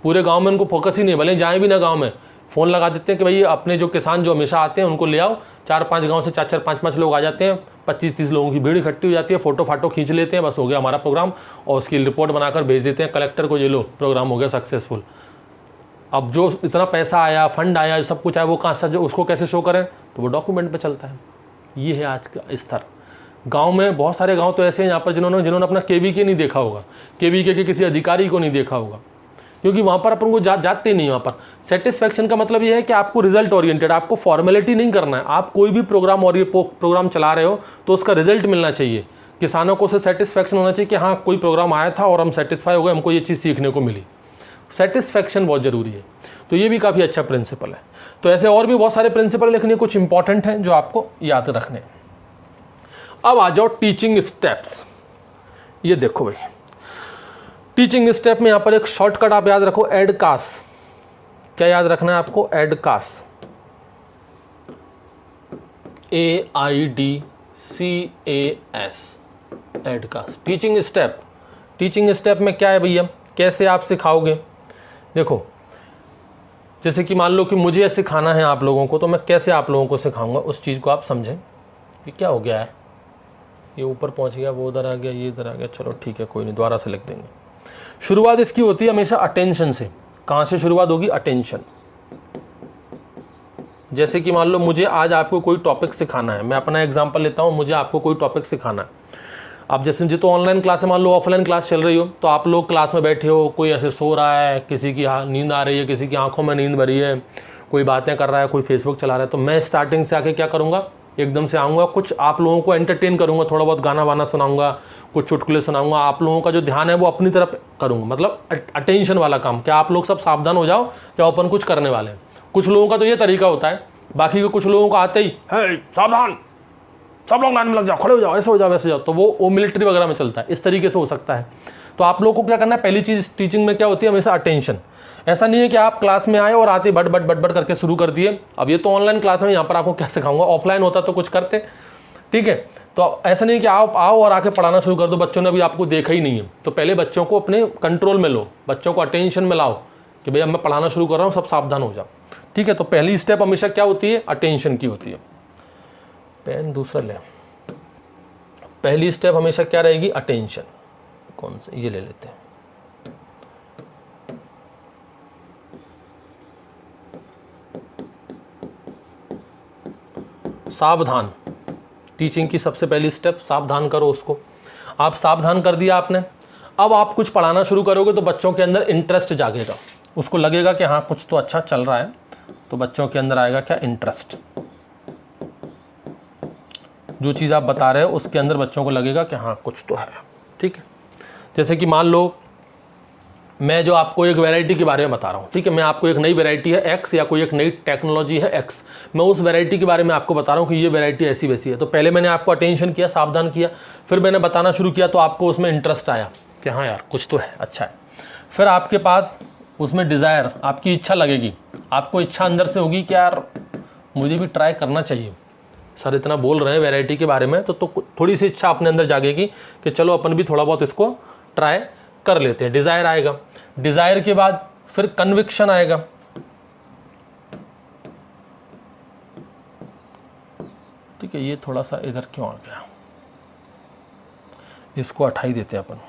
पूरे गांव में उनको फोकस ही नहीं, भले जाए भी ना गांव में, फ़ोन लगा देते हैं कि भाई अपने जो किसान जो हमेशा आते हैं उनको ले आओ। 4-5 गांव से 4-4, 5-5 लोग आ जाते हैं, 25-30 लोगों की भीड़ इकट्ठी हो जाती है, फोटो खींच लेते हैं, बस हो गया हमारा प्रोग्राम, और उसकी रिपोर्ट बनाकर भेज देते हैं कलेक्टर को, ये लो प्रोग्राम हो गया सक्सेसफुल। अब जो इतना पैसा आया, फंड आया, सब कुछ आया, वो कहाँ से, उसको कैसे शो करें, तो वो डॉक्यूमेंट पे चलता है। ये है आज का स्तर। गांव में बहुत सारे गांव तो ऐसे हैं यहाँ पर जिन्होंने अपना केवीके नहीं देखा होगा, केवीके के किसी अधिकारी को नहीं देखा होगा, क्योंकि वहाँ पर अपन को जाते ही नहीं। वहाँ पर सेटिस्फैक्शन का मतलब ये है कि आपको रिजल्ट ओरिएंटेड, आपको फॉर्मेलिटी नहीं करना है। आप कोई भी प्रोग्राम चला रहे हो तो उसका रिजल्ट मिलना चाहिए। किसानों को उससे सेटिस्फैक्शन होना चाहिए कि हाँ कोई प्रोग्राम आया था और हम सेटिस्फाई हो गए, हमको ये चीज़ सीखने को मिली। सेटिस्फैक्शन बहुत ज़रूरी है, तो ये भी काफ़ी अच्छा प्रिंसिपल है। तो ऐसे और भी बहुत सारे प्रिंसिपल लिखने, कुछ इंपॉर्टेंट हैं जो आपको याद रखने। अब आ जाओ टीचिंग स्टेप्स। ये देखो भाई, टीचिंग स्टेप में यहाँ पर एक शॉर्टकट आप याद रखो, एडकास। क्या याद रखना है आपको, एडकास, AIDCAS। एडकास्ट। टीचिंग स्टेप में क्या है भैया, कैसे आप सिखाओगे? देखो, जैसे कि मान लो कि मुझे सिखाना है आप लोगों को, तो मैं कैसे आप लोगों को सिखाऊंगा उस चीज़ को आप समझें। ये क्या हो गया है, ये ऊपर पहुंच गया, वो उधर आ गया, ये इधर आ गया, चलो ठीक है कोई नहीं, दोबारा से लिख देंगे। शुरुआत इसकी होती है हमेशा अटेंशन से। कहाँ से शुरुआत होगी? अटेंशन। जैसे कि मान लो मुझे आज आपको कोई टॉपिक सिखाना है, मैं अपना एग्जांपल लेता हूँ, मुझे आपको कोई टॉपिक सिखाना है। अब जैसे मुझे तो ऑनलाइन क्लास है, मान लो ऑफलाइन क्लास चल रही हो, तो आप लोग क्लास में बैठे हो, कोई ऐसे सो रहा है, किसी की नींद आ रही है, किसी की आंखों में नींद भरी है, कोई बातें कर रहा है, कोई फेसबुक चला रहा है, तो मैं स्टार्टिंग से आके क्या करूँगा, एकदम से आऊँगा, कुछ आप लोगों को एंटरटेन करूँगा, थोड़ा बहुत गाना वाना सुनाऊँगा, कुछ चुटकुले सुनाऊँगा, आप लोगों का जो ध्यान है वो अपनी तरफ करूँगा, मतलब अटेंशन वाला काम। क्या आप लोग सब सावधान हो जाओ, क्या अपन कुछ करने वाले हैं। कुछ लोगों का तो ये तरीका होता है, बाकी के कुछ लोगों को आते ही है सावधान, सब लोग लाइन में लग जाओ, खड़े हो जाओ, ऐसे हो जाओ, वैसे जाओ, तो वो मिलिट्री वगैरह में चलता है, इस तरीके से हो सकता है। तो आप लोगों को क्या करना है, पहली चीज़ टीचिंग में क्या होती है, हमेशा अटेंशन। ऐसा नहीं है कि आप क्लास में आए और आते बट बट बट बट करके शुरू कर दिए। अब ये तो ऑनलाइन क्लास में, यहाँ पर आपको क्या सिखाऊंगा, ऑफलाइन होता तो कुछ करते, ठीक है। तो ऐसा नहीं है कि आप आओ और आके पढ़ाना शुरू कर दो, बच्चों ने अभी आपको देखा ही नहीं है, तो पहले बच्चों को अपने कंट्रोल में लो, बच्चों को अटेंशन में लाओ कि भैया मैं पढ़ाना शुरू कर रहा हूँ, सब सावधान हो जाओ, ठीक है। तो पहली स्टेप हमेशा क्या होती है, अटेंशन की होती है। पेन दूसरा ले, पहली स्टेप हमेशा क्या रहेगी, अटेंशन। कौन सा, ये ले लेते हैं। सावधान, टीचिंग की सबसे पहली स्टेप, सावधान करो उसको। आप सावधान कर दिया आपने, अब आप कुछ पढ़ाना शुरू करोगे तो बच्चों के अंदर इंटरेस्ट जागेगा, उसको लगेगा कि हाँ कुछ तो अच्छा चल रहा है, तो बच्चों के अंदर आएगा क्या, इंटरेस्ट। जो चीज़ आप बता रहे हो उसके अंदर बच्चों को लगेगा कि हाँ कुछ तो है, ठीक है। जैसे कि मान लो मैं जो आपको एक वैरायटी के बारे में बता रहा हूँ, ठीक है, मैं आपको एक नई वैरायटी है एक्स, या कोई एक नई टेक्नोलॉजी है एक्स, मैं उस वैरायटी के बारे में आपको बता रहा हूँ कि ये वैरायटी ऐसी वैसी है। तो पहले मैंने आपको अटेंशन किया, सावधान किया, फिर मैंने बताना शुरू किया, तो आपको उसमें इंटरेस्ट आया कि हाँ यार कुछ तो है, अच्छा है। फिर आपके पास उसमें डिज़ायर, आपकी इच्छा लगेगी, आपको इच्छा अंदर से होगी कि यार मुझे भी ट्राई करना चाहिए, सर इतना बोल रहे हैं वैरायटी के बारे में, तो थोड़ी सी इच्छा अपने अंदर जागेगी कि चलो अपन भी थोड़ा बहुत इसको ट्राई कर लेते हैं। डिज़ायर आएगा, डिज़ायर के बाद फिर कन्विक्शन आएगा, ठीक है। ये थोड़ा सा इधर क्यों आ गया, इसको हटा ही देते हैं अपन।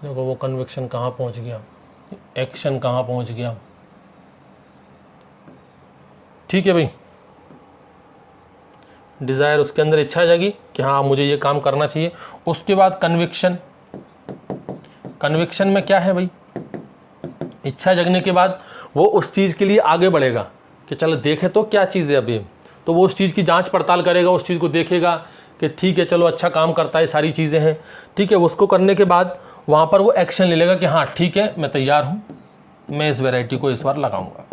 देखो वो कन्विक्शन कहाँ पहुँच गया, एक्शन कहाँ पहुँच गया, ठीक है भाई। डिज़ायर, उसके अंदर इच्छा जागी कि हाँ मुझे ये काम करना चाहिए। उसके बाद कन्विक्शन, कन्विक्शन में क्या है भाई, इच्छा जगने के बाद वो उस चीज़ के लिए आगे बढ़ेगा कि चलो देखे तो क्या चीज़ है अभी, तो वो उस चीज़ की जांच पड़ताल करेगा, उस चीज़ को देखेगा कि ठीक है चलो अच्छा काम करता है, सारी चीज़ें हैं, ठीक है। उसको करने के बाद वहाँ पर वो एक्शन ले लेगा कि हाँ ठीक है मैं तैयार हूँ, मैं इस वैरायटी को इस बार लगाऊंगा,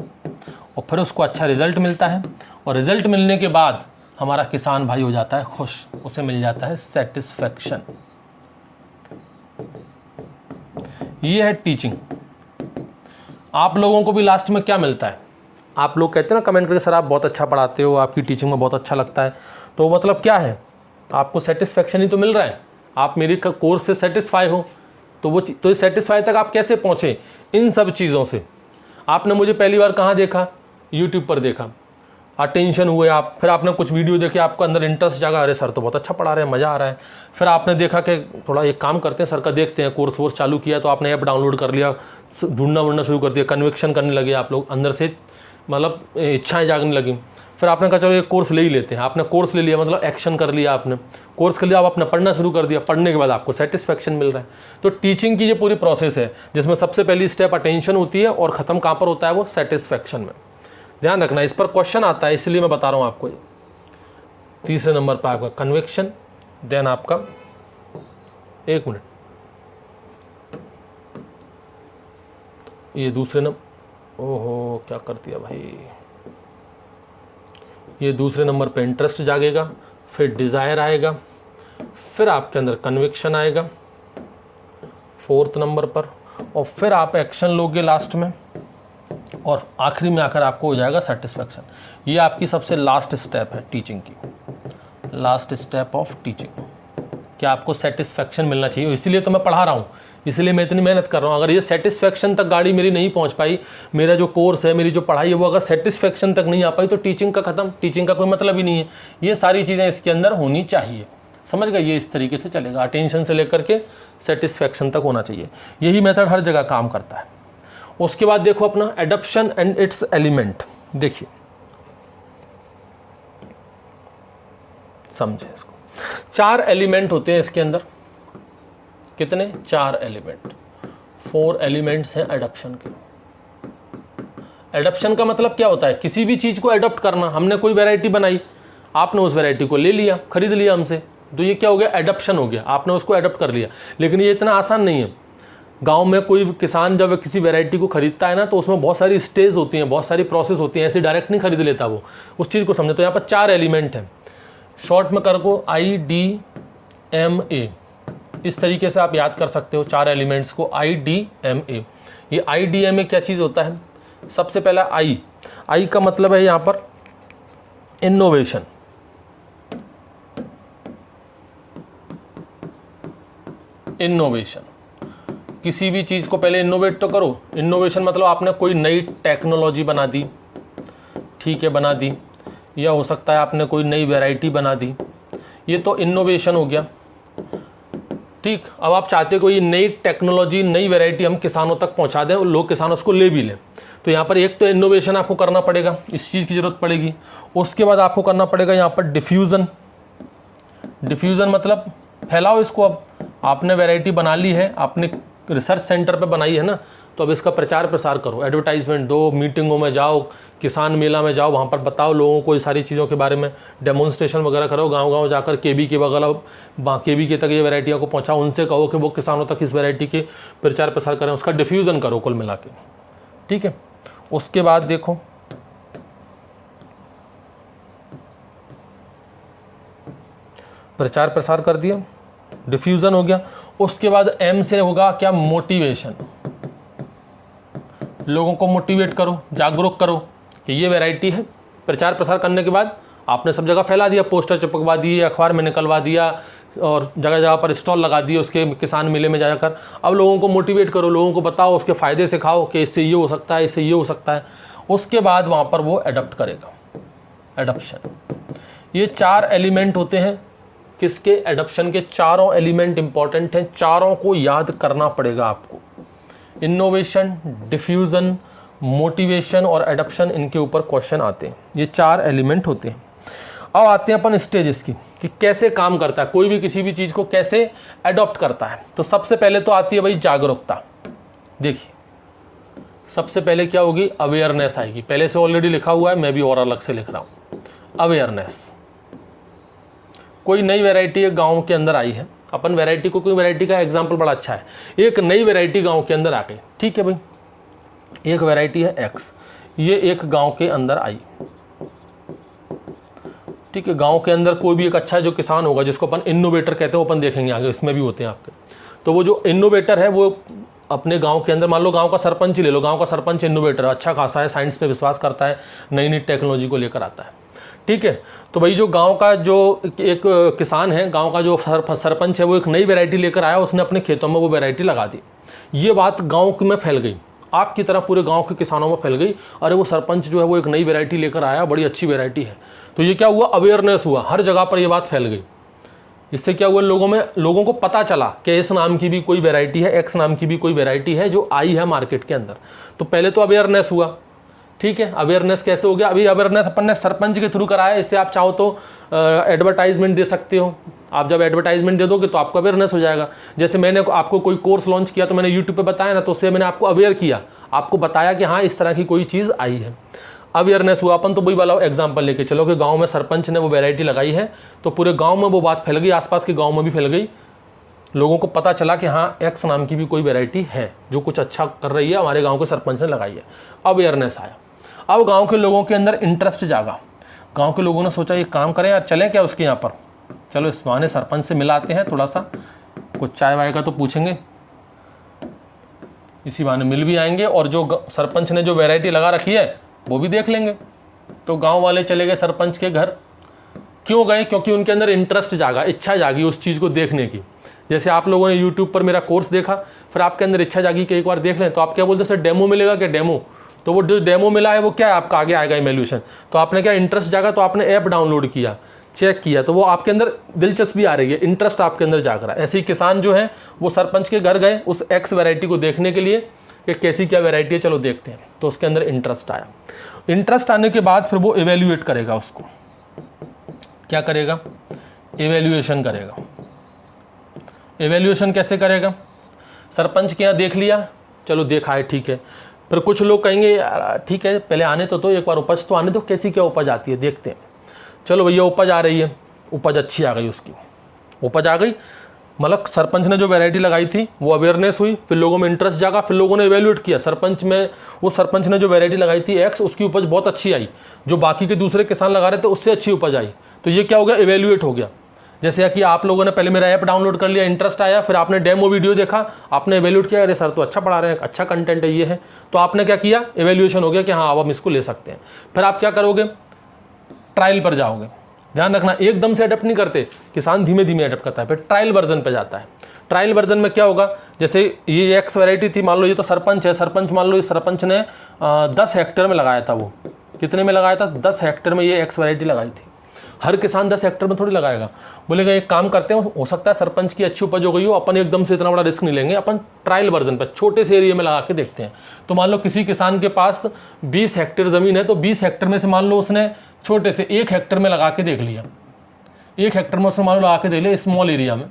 और फिर उसको अच्छा रिजल्ट मिलता है, और रिजल्ट मिलने के बाद हमारा किसान भाई हो जाता है खुश, उसे मिल जाता है सेटिस्फैक्शन। ये है टीचिंग। आप लोगों को भी लास्ट में क्या मिलता है, आप लोग कहते हैं ना कमेंट करके सर आप बहुत अच्छा पढ़ाते हो, आपकी टीचिंग में बहुत अच्छा लगता है, तो मतलब क्या है, आपको सेटिस्फैक्शन ही तो मिल रहा है, आप मेरी कोर्स से सेटिस्फाई हो, तो वो तो सेटिस्फाई तक आप कैसे पहुँचे, इन सब चीज़ों से। आपने मुझे पहली बार कहाँ देखा, यूट्यूब पर देखा, अटेंशन हुए आप, फिर आपने कुछ वीडियो देखे, आपको अंदर इंटरेस्ट जागा, अरे सर तो बहुत अच्छा पढ़ा रहे हैं, मज़ा आ रहा है। फिर आपने देखा कि थोड़ा एक काम करते हैं सर का, देखते हैं, कोर्स वोर्स चालू किया, तो आपने ऐप डाउनलोड कर लिया, ढूंढना वूढना शुरू कर दिया, कन्विक्शन करने लगे आप लोग अंदर से, मतलब इच्छाएँ जागने लगी। फिर आपने कहा चलो एक कोर्स ले ही लेते हैं, आपने कोर्स ले लिया, मतलब एक्शन कर लिया, आपने कोर्स कर लिया, अब आपने पढ़ना शुरू कर दिया, पढ़ने के बाद आपको सेटिस्फैक्शन मिल रहा है। तो टीचिंग की ये पूरी प्रोसेस है, जिसमें सबसे पहली स्टेप अटेंशन होती है, और ख़त्म कहाँ पर होता है, वो सेटिस्फैक्शन में। ध्यान रखना, इस पर क्वेश्चन आता है, इसलिए मैं बता रहा हूँ आपको। तीसरे नंबर पर आपका कन्विक्शन, देन आपका, एक मिनट, ये दूसरे नंबर, ओहो क्या कर दिया भाई, ये दूसरे नंबर पे इंटरेस्ट जागेगा, फिर डिज़ायर आएगा, फिर आपके अंदर कन्विक्शन आएगा फोर्थ नंबर पर, और फिर आप एक्शन लोगे लास्ट में, और आखिरी में आकर आपको हो जाएगा सेटिस्फैक्शन। ये आपकी सबसे लास्ट स्टेप है टीचिंग की, लास्ट स्टेप ऑफ टीचिंग, कि आपको सेटिस्फैक्शन मिलना चाहिए। इसीलिए तो मैं पढ़ा रहा हूँ, इसलिए मैं इतनी मेहनत कर रहा हूँ। अगर ये सेटिस्फैक्शन तक गाड़ी मेरी नहीं पहुँच पाई, मेरा जो कोर्स है, मेरी जो पढ़ाई है, वो अगर सेटिस्फैक्शन तक नहीं आ पाई, तो टीचिंग का ख़त्म, टीचिंग का कोई मतलब ही नहीं है। ये सारी चीज़ें इसके अंदर होनी चाहिए, समझ गए? ये इस तरीके से चलेगा, अटेंशन से लेकर के सेटिस्फैक्शन तक होना चाहिए। यही मेथड हर जगह काम करता है। उसके बाद देखो अपना एडॉप्शन एंड इट्स एलिमेंट, देखिए समझे इसको। 4 एलिमेंट होते हैं इसके अंदर, कितने? 4 एलिमेंट, 4 एलिमेंट्स हैं एडॉप्शन के। एडॉप्शन का मतलब क्या होता है? किसी भी चीज़ को एडॉप्ट करना। हमने कोई वैरायटी बनाई, आपने उस वैरायटी को ले लिया, खरीद लिया हमसे, तो ये क्या हो गया? एडॉप्शन हो गया, आपने उसको एडॉप्ट कर लिया। लेकिन ये इतना आसान नहीं है। गांव में कोई किसान जब किसी वैरायटी को खरीदता है ना, तो उसमें बहुत सारी स्टेज होती हैं, बहुत सारी प्रोसेस होती हैं, ऐसे डायरेक्ट नहीं खरीद लेता वो, उस चीज़ को समझे। तो यहाँ पर 4 एलिमेंट हैं, शॉर्ट में कर को IDMA, इस तरीके से आप याद कर सकते हो 4 एलिमेंट्स को, IDMA। ये IDMA क्या चीज़ होता है? सबसे पहला I का मतलब है यहाँ पर इनोवेशन। इनोवेशन, किसी भी चीज़ को पहले इनोवेट तो करो। इनोवेशन मतलब आपने कोई नई टेक्नोलॉजी बना दी, ठीक है, बना दी, या हो सकता है आपने कोई नई वैरायटी बना दी, ये तो इनोवेशन हो गया, ठीक। अब आप चाहते कोई नई टेक्नोलॉजी, नई वैरायटी हम किसानों तक पहुंचा दें और लोग किसान उसको ले भी लें, तो यहाँ पर एक तो इनोवेशन आपको करना पड़ेगा, इस चीज़ की ज़रूरत पड़ेगी। उसके बाद आपको करना पड़ेगा यहाँ पर डिफ्यूज़न। डिफ्यूज़न मतलब फैलाओ इसको। अब आपने वैरायटी बना ली है, आपने रिसर्च सेंटर पे बनाई है ना, तो अब इसका प्रचार प्रसार करो, एडवर्टाइजमेंट दो, मीटिंगों में जाओ, किसान मेला में जाओ, वहाँ पर बताओ लोगों को इस सारी चीज़ों के बारे में, डेमोन्स्ट्रेशन वगैरह करो, गांव-गांव जाकर केबीके वगैरह, केबीके तक ये वैरायटियों को पहुँचाओ, उनसे कहो कि वो किसानों तक इस वैरायटी के प्रचार प्रसार करें, उसका डिफ्यूज़न करो कुल मिला के, ठीक है। उसके बाद देखो प्रचार प्रसार कर दिया, डिफ्यूज़न हो गया। उसके बाद एम से होगा क्या? मोटिवेशन। लोगों को मोटिवेट करो, जागरूक करो कि ये वैरायटी है। प्रचार प्रसार करने के बाद आपने सब जगह फैला दिया, पोस्टर चिपकवा दिए, अखबार में निकलवा दिया और जगह जगह पर स्टॉल लगा दिए उसके, किसान मेले में जाकर। अब लोगों को मोटिवेट करो, लोगों को बताओ, उसके फ़ायदे सिखाओ कि इससे ये हो सकता है, इससे ये हो सकता है। उसके बाद वहाँ पर वो एडप्ट करेगा, एडप्शन। ये 4 एलिमेंट होते हैं किसके? एडप्शन के। चारों एलिमेंट इंपॉर्टेंट हैं, चारों को याद करना पड़ेगा आपको। इनोवेशन, डिफ्यूज़न, मोटिवेशन और एडप्शन, इनके ऊपर क्वेश्चन आते हैं। ये 4 एलिमेंट होते हैं। अब आते हैं अपन स्टेजेस की कि कैसे काम करता है, कोई भी किसी भी चीज़ को कैसे एडॉप्ट करता है। तो सबसे पहले तो आती है भाई जागरूकता। देखिए सबसे पहले क्या होगी? अवेयरनेस आएगी। पहले से ऑलरेडी लिखा हुआ है, मैं भी और अलग से लिख रहा हूँ। अवेयरनेस, कोई नई वैरायटी गांव के अंदर आई है, अपन वैरायटी को, कोई वैरायटी का एग्जांपल बड़ा अच्छा है। एक नई वैरायटी गांव के अंदर आ गई, ठीक है भाई, एक वैरायटी है एक्स, ये एक गांव के अंदर आई, ठीक है। गांव के अंदर कोई भी एक अच्छा जो किसान होगा, जिसको अपन इनोवेटर कहते हैं, वो अपन देखेंगे आगे, इसमें भी होते हैं आपके। तो वो जो इनोवेटर है वो अपने गांव के अंदर, मान लो गांव का सरपंच ले लो, गांव का सरपंच इनोवेटर अच्छा खासा है, साइंस पे विश्वास करता है, नई नई टेक्नोलॉजी को लेकर आता है, ठीक है। तो भाई जो गांव का जो एक किसान है, गांव का जो सरपंच है, वो एक नई वैरायटी लेकर आया, उसने अपने खेतों में वो वैरायटी लगा दी। ये बात गांव में फैल गई, आग की तरह पूरे गांव के किसानों में फैल गई। अरे वो सरपंच जो है वो एक नई वैरायटी लेकर आया, बड़ी अच्छी वैरायटी है। तो ये क्या हुआ? अवेयरनेस हुआ, हर जगह पर ये बात फैल गई। इससे क्या हुआ? लोगों को पता चला कि इस नाम की भी कोई वैरायटी है, एक्स नाम की भी कोई वैरायटी है जो आई है मार्केट के अंदर। तो पहले तो अवेयरनेस हुआ, ठीक है। अवेयरनेस कैसे हो गया? अभी अवेयरनेस अपन ने सरपंच के थ्रू कराया। इससे आप चाहो तो एडवर्टाइजमेंट दे सकते हो। आप जब एडवर्टाइजमेंट दे दोगे तो आपको अवेयरनेस हो जाएगा। जैसे मैंने आपको कोई कोर्स लॉन्च किया तो मैंने यूट्यूब पे बताया ना, तो उससे मैंने आपको अवेयर किया, आपको बताया कि हाँ इस तरह की कोई चीज़ आई है, अवेयरनेस हुआ। अपन तो वही वाला एग्जांपल लेके चलो कि गांव में सरपंच ने वो वैरायटी लगाई है, तो पूरे गांव में वो बात फैल गई, आसपास के गांव में भी फैल गई। लोगों को पता चला कि हाँ एक्स नाम की भी कोई वैरायटी है जो कुछ अच्छा कर रही है, हमारे गाँव के सरपंच ने लगाई है। अवेयरनेस आया। अब गांव के लोगों के अंदर इंटरेस्ट जागा। गांव के लोगों ने सोचा ये काम करें यार, चलें क्या उसके यहाँ पर, चलो इस बहाने सरपंच से मिलाते हैं, थोड़ा सा कुछ चाय वाय का तो पूछेंगे। इसी बहाने मिल भी आएंगे और जो सरपंच ने जो वैरायटी लगा रखी है वो भी देख लेंगे। तो गांव वाले चले गए सरपंच के घर। क्यों गए? क्योंकि उनके अंदर इंटरेस्ट जागा, इच्छा जागी उस चीज़ को देखने की। जैसे आप लोगों ने यूट्यूब पर मेरा कोर्स देखा, फिर आपके अंदर इच्छा जागी कि एक बार देख लें, तो आप क्या बोलते हैं सर डेमो मिलेगा क्या? डेमो, तो वो जो डेमो मिला है वो क्या है, आपका आगे आएगा इवैल्यूएशन। तो आपने क्या इंटरेस्ट जागा, तो आपने ऐप डाउनलोड किया, चेक किया, तो वो आपके अंदर दिलचस्पी आ रही है, इंटरेस्ट आपके अंदर जाग रहा है। ऐसे ही किसान जो है वो सरपंच के घर गए उस एक्स वैरायटी को देखने के लिए कि कैसी क्या वैरायटी है, चलो देखते हैं। तो उसके अंदर इंटरेस्ट आया। इंटरेस्ट आने के बाद फिर वो इवेल्युएट करेगा, उसको क्या करेगा? इवेल्युएशन करेगा। इवेल्युएशन कैसे करेगा? सरपंच के यहाँ देख लिया, चलो देखा है, ठीक है। फिर कुछ लोग कहेंगे ठीक है पहले आने तो एक बार उपज तो आने दो, कैसी क्या उपज आती है देखते हैं। चलो भैया उपज आ रही है, उपज अच्छी आ गई, उसकी उपज आ गई, मतलब सरपंच ने जो वैरायटी लगाई थी वो अवेयरनेस हुई, फिर लोगों में इंटरेस्ट जागा, फिर लोगों ने इवेल्युएट किया सरपंच में, वो सरपंच ने जो वैरायटी लगाई थी एक्स, उसकी उपज बहुत अच्छी आई, जो बाकी के दूसरे किसान लगा रहे थे उससे अच्छी उपज आई। तो ये क्या हो गया? इवेल्युएट हो गया। जैसे कि आप लोगों ने पहले मेरा ऐप डाउनलोड कर लिया, इंटरेस्ट आया, फिर आपने डेमो वीडियो देखा, आपने इवेल्युएट किया, अरे सर तो अच्छा पढ़ा रहे हैं, अच्छा कंटेंट है, ये है, तो आपने क्या किया? इवेल्युएशन हो गया कि हाँ अब हम इसको ले सकते हैं। फिर आप क्या करोगे? ट्रायल पर जाओगे। ध्यान रखना एकदम से अडप्ट नहीं करते, किसान धीमे धीमे अडप्ट करता है, फिर ट्रायल वर्जन पे जाता है। ट्रायल वर्जन में क्या होगा? जैसे ये एक्स वैरायटी थी, मान लो ये तो सरपंच है, सरपंच मान लो इस सरपंच ने 10 हेक्टेयर में लगाया था, वो कितने में लगाया था? 10 हेक्टेयर में ये एक्स वैरायटी लगाई थी। हर किसान 10 हेक्टेयर में थोड़ी लगाएगा, बोलेगा एक काम करते हैं, हो सकता है सरपंच की अच्छी उपज हो गई हो, अपन एकदम से इतना बड़ा रिस्क नहीं लेंगे, अपन ट्रायल वर्जन पर छोटे से एरिया में लगा के देखते हैं। तो मान लो किसी किसान के पास 20 हेक्टेयर ज़मीन है, तो 20 हेक्टेयर में से मान लो उसने छोटे से 1 हेक्टेयर में लगा के देख लिया, 1 हेक्टेयर में उसने मान लो लगा के देख लिया स्मॉल एरिया में,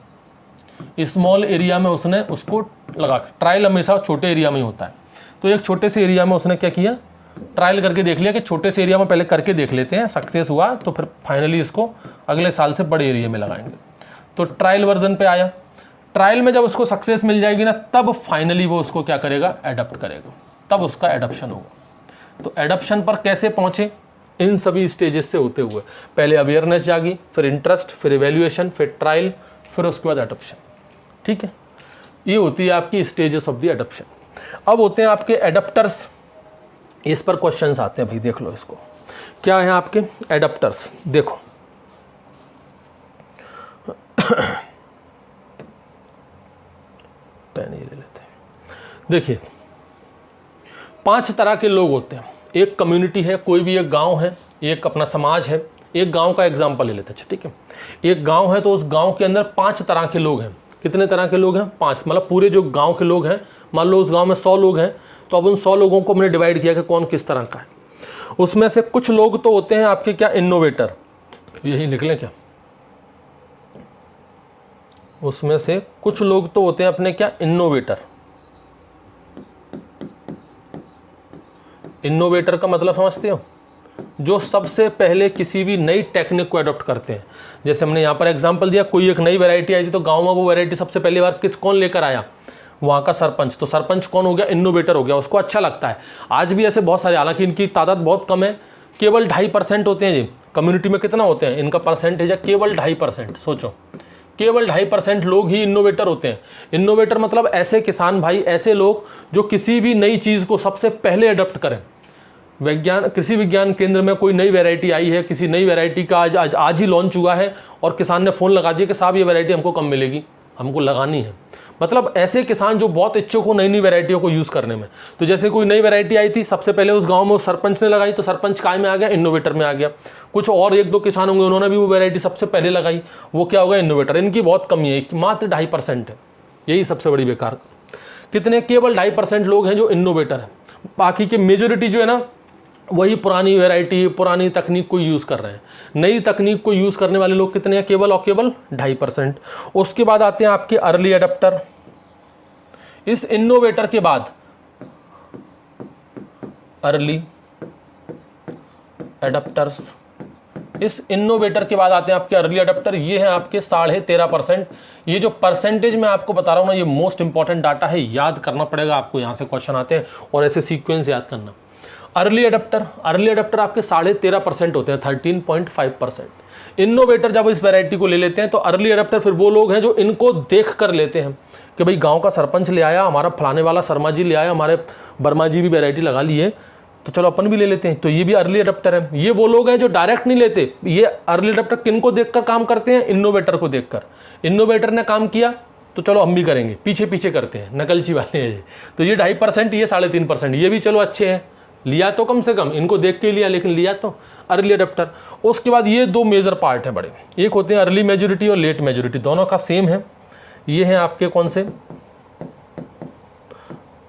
स्मॉल एरिया में उसने उसको लगा के, ट्रायल हमेशा छोटे एरिया में ही होता है। तो एक छोटे से एरिया में उसने क्या किया? ट्रायल करके देख लिया कि छोटे से एरिया में पहले करके देख लेते हैं, सक्सेस हुआ तो फिर फाइनली इसको अगले साल से बड़े एरिया में लगाएंगे। तो ट्रायल वर्जन पे आया। ट्रायल में जब उसको सक्सेस मिल जाएगी ना, तब फाइनली वो उसको क्या करेगा? एडप्ट करेगा, तब उसका एडप्शन होगा। तो एडप्शन पर कैसे पहुंचे? इन सभी स्टेजेस से होते हुए, पहले अवेयरनेस जागी, फिर इंटरेस्ट, फिर इवेल्युएशन, फिर ट्रायल, फिर उसके बाद एडप्शन। ठीक है, ये होती है आपकी स्टेजेस ऑफ द एडप्शन। अब होते हैं आपके एडप्टर्स। इस पर क्वेश्चंस आते हैं भाई, देख लो इसको क्या है आपके एडप्टर्स। देखो पेन ये ले लेते हैं। देखिए 5 तरह के लोग होते हैं। एक कम्युनिटी है, कोई भी एक गांव है, एक अपना समाज है। एक गांव का एग्जांपल ले लेते हैं, ठीक है। एक गांव है तो उस गांव के अंदर 5 तरह के लोग हैं। कितने तरह के लोग हैं? 5, मतलब पूरे जो गांव के लोग हैं, मान लो उस गांव में 100 लोग हैं, तो अब उन 100 लोगों को हमने डिवाइड किया कि कौन किस तरह का है। उसमें से कुछ लोग तो होते हैं आपके क्या? इनोवेटर। यही लिख लें क्या? उसमें से कुछ लोग तो होते हैं अपने क्या? इनोवेटर। इनोवेटर का मतलब समझते हो? जो सबसे पहले किसी भी नई टेक्निक को अडॉप्ट करते हैं। जैसे हमने यहाँ पर एग्जांपल दिया, कोई एक नई वैरायटी आई थी तो गांव में वो वैरायटी सबसे पहली बार कौन लेकर आया? वहाँ का सरपंच। तो सरपंच कौन हो गया? इनोवेटर हो गया, उसको अच्छा लगता है। आज भी ऐसे बहुत सारे, हालांकि इनकी तादाद बहुत कम है, केवल 2.5% होते हैं जी। कम्युनिटी में कितना होते हैं इनका परसेंटेज है? केवल 2.5%। सोचो, केवल 2.5% लोग ही इनोवेटर होते हैं। इनोवेटर मतलब ऐसे किसान भाई, ऐसे लोग जो किसी भी नई चीज़ को सबसे पहले अडॉप्ट करें। कृषि विज्ञान केंद्र में कोई नई वैरायटी आई है, किसी नई वैरायटी का आज ही लॉन्च हुआ है और किसान ने फ़ोन लगा दिया कि साहब ये वैरायटी हमको कम मिलेगी, हमको लगानी है। मतलब ऐसे किसान जो बहुत इच्छुक हो नई नई वैरायटियों को यूज़ करने में। तो जैसे कोई नई वैरायटी आई थी, सबसे पहले उस गांव में उस सरपंच ने लगाई, तो सरपंच काय में आ गया? इनोवेटर में आ गया। कुछ और 1-2 किसान होंगे, उन्होंने भी वो वैरायटी सबसे पहले लगाई, वो क्या होगा? इनोवेटर। इनकी बहुत कमी है, मात्र 2.5% है। यही सबसे बड़ी बेकार। कितने? केवल 2.5% लोग हैं जो इनोवेटर हैं। बाकी के मेजोरिटी जो है ना, वही पुरानी वैरायटी, पुरानी तकनीक को यूज़ कर रहे हैं। नई तकनीक को यूज़ करने वाले लोग कितने हैं? केवल और केवल 2.5%। उसके बाद आते हैं आपके अर्ली एडप्टर। इस इनोवेटर के बाद अर्ली एडप्टर्स। इस इनोवेटर के बाद आते हैं आपके अर्ली एडप्टर। ये हैं आपके 13.5%। ये जो परसेंटेज मैं आपको बता रहा हूँ ना, ये मोस्ट इंपॉर्टेंट डाटा है, याद करना पड़ेगा आपको। यहाँ से क्वेश्चन आते हैं और ऐसे सीक्वेंस याद करना। अर्ली एडप्टर आपके 13.5% होते हैं, 13.5%। इनोवेटर जब इस वैरायटी को ले लेते हैं तो अर्ली अडप्टर फिर वो लोग हैं जो इनको देख कर लेते हैं कि भाई गांव का सरपंच ले आया, हमारा फलाने वाला शर्मा जी ले आया, हमारे वर्मा जी भी वैरायटी लगा ली है, तो चलो अपन भी ले लेते हैं। तो ये भी अर्ली अडप्टर है। ये वो लोग हैं जो डायरेक्ट नहीं लेते। ये अर्ली अडप्टर किनको देखकर काम करते हैं? इनोवेटर को देखकर। इनोवेटर ने काम किया तो चलो हम भी करेंगे, पीछे पीछे करते हैं, नकलची वाले हैं ये। तो ये 2.5%, ये 3.5%, ये भी चलो अच्छे हैं, लिया तो कम से कम, इनको देख के लिया लेकिन लिया तो अर्ली अडप्टर। उसके बाद ये 2 मेजर पार्ट हैं बड़े, एक होते हैं अर्ली मेजोरिटी और लेट मेजोरिटी, दोनों का सेम है। ये हैं आपके कौन से?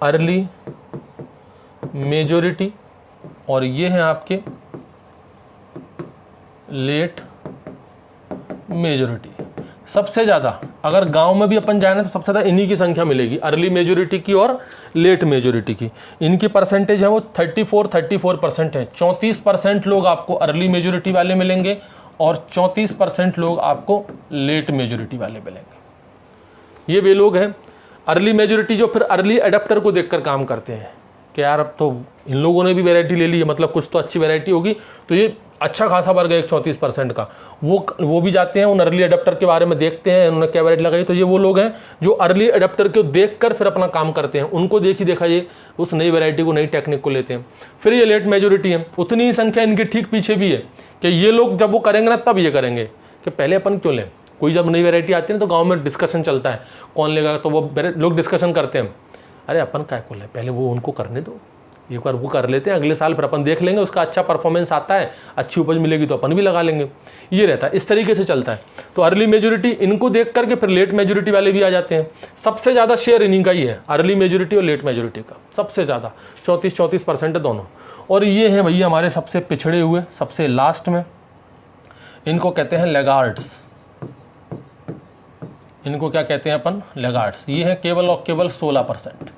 अर्ली मेजोरिटी, और ये हैं आपके लेट मेजोरिटी। सबसे ज़्यादा अगर गांव में भी अपन जाए ना तो सबसे ज़्यादा इन्हीं की संख्या मिलेगी, अर्ली मेजोरिटी की और लेट मेजोरिटी की। इनकी परसेंटेज है वो 34% है। 34% लोग आपको अर्ली मेजोरिटी वाले मिलेंगे और 34% लोग आपको लेट मेजोरिटी वाले मिलेंगे। ये वे लोग हैं अर्ली मेजोरिटी जो फिर अर्ली एडप्टर को देखकर काम करते हैं कि यार अब तो इन लोगों ने भी वैरायटी ले ली है, मतलब कुछ तो अच्छी वैरायटी होगी, तो ये अच्छा खासा वर्ग है 34% का। वो भी जाते हैं उन अर्ली एडप्टर के बारे में देखते हैं उन्होंने क्या वैरायटी लगाई। तो ये वो लोग हैं जो अर्ली एडप्टर को देखकर फिर अपना काम करते हैं, उनको देखा ये उस नई वैरायटी को, नई टेक्निक को लेते हैं। फिर ये लेट मेजोरिटी है, उतनी ही संख्या इनके ठीक पीछे भी है कि ये लोग जब वो करेंगे ना तब ये करेंगे कि पहले अपन क्यों लें। कोई जब नई वैरायटी आती है ना तो गाँव में डिस्कशन चलता है कौन लेगा, तो वो लोग डिस्कशन करते हैं, अरे अपन क्या को लें, पहले वो उनको करने दो, एक बार वो कर लेते हैं, अगले साल फिर अपन देख लेंगे, उसका अच्छा परफॉर्मेंस आता है, अच्छी उपज मिलेगी तो अपन भी लगा लेंगे। ये रहता है, इस तरीके से चलता है। तो अर्ली मेजोरिटी इनको देख करके फिर लेट मेजोरिटी वाले भी आ जाते हैं। सबसे ज़्यादा शेयर इन्हीं का ही है, अर्ली मेजोरिटी और लेट मेजोरिटी का सबसे ज़्यादा 34% है दोनों। और ये हैं भैया हमारे सबसे पिछड़े हुए, सबसे लास्ट में, इनको कहते हैं लेगार्ड्स। इनको क्या कहते हैं अपन? लेगार्ड्स। ये है केवल और केवल 16%।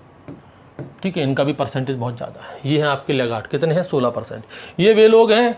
ठीक है, इनका भी परसेंटेज बहुत ज़्यादा है। ये हैं आपके लेगार्ड, कितने हैं? 16%। ये वे लोग हैं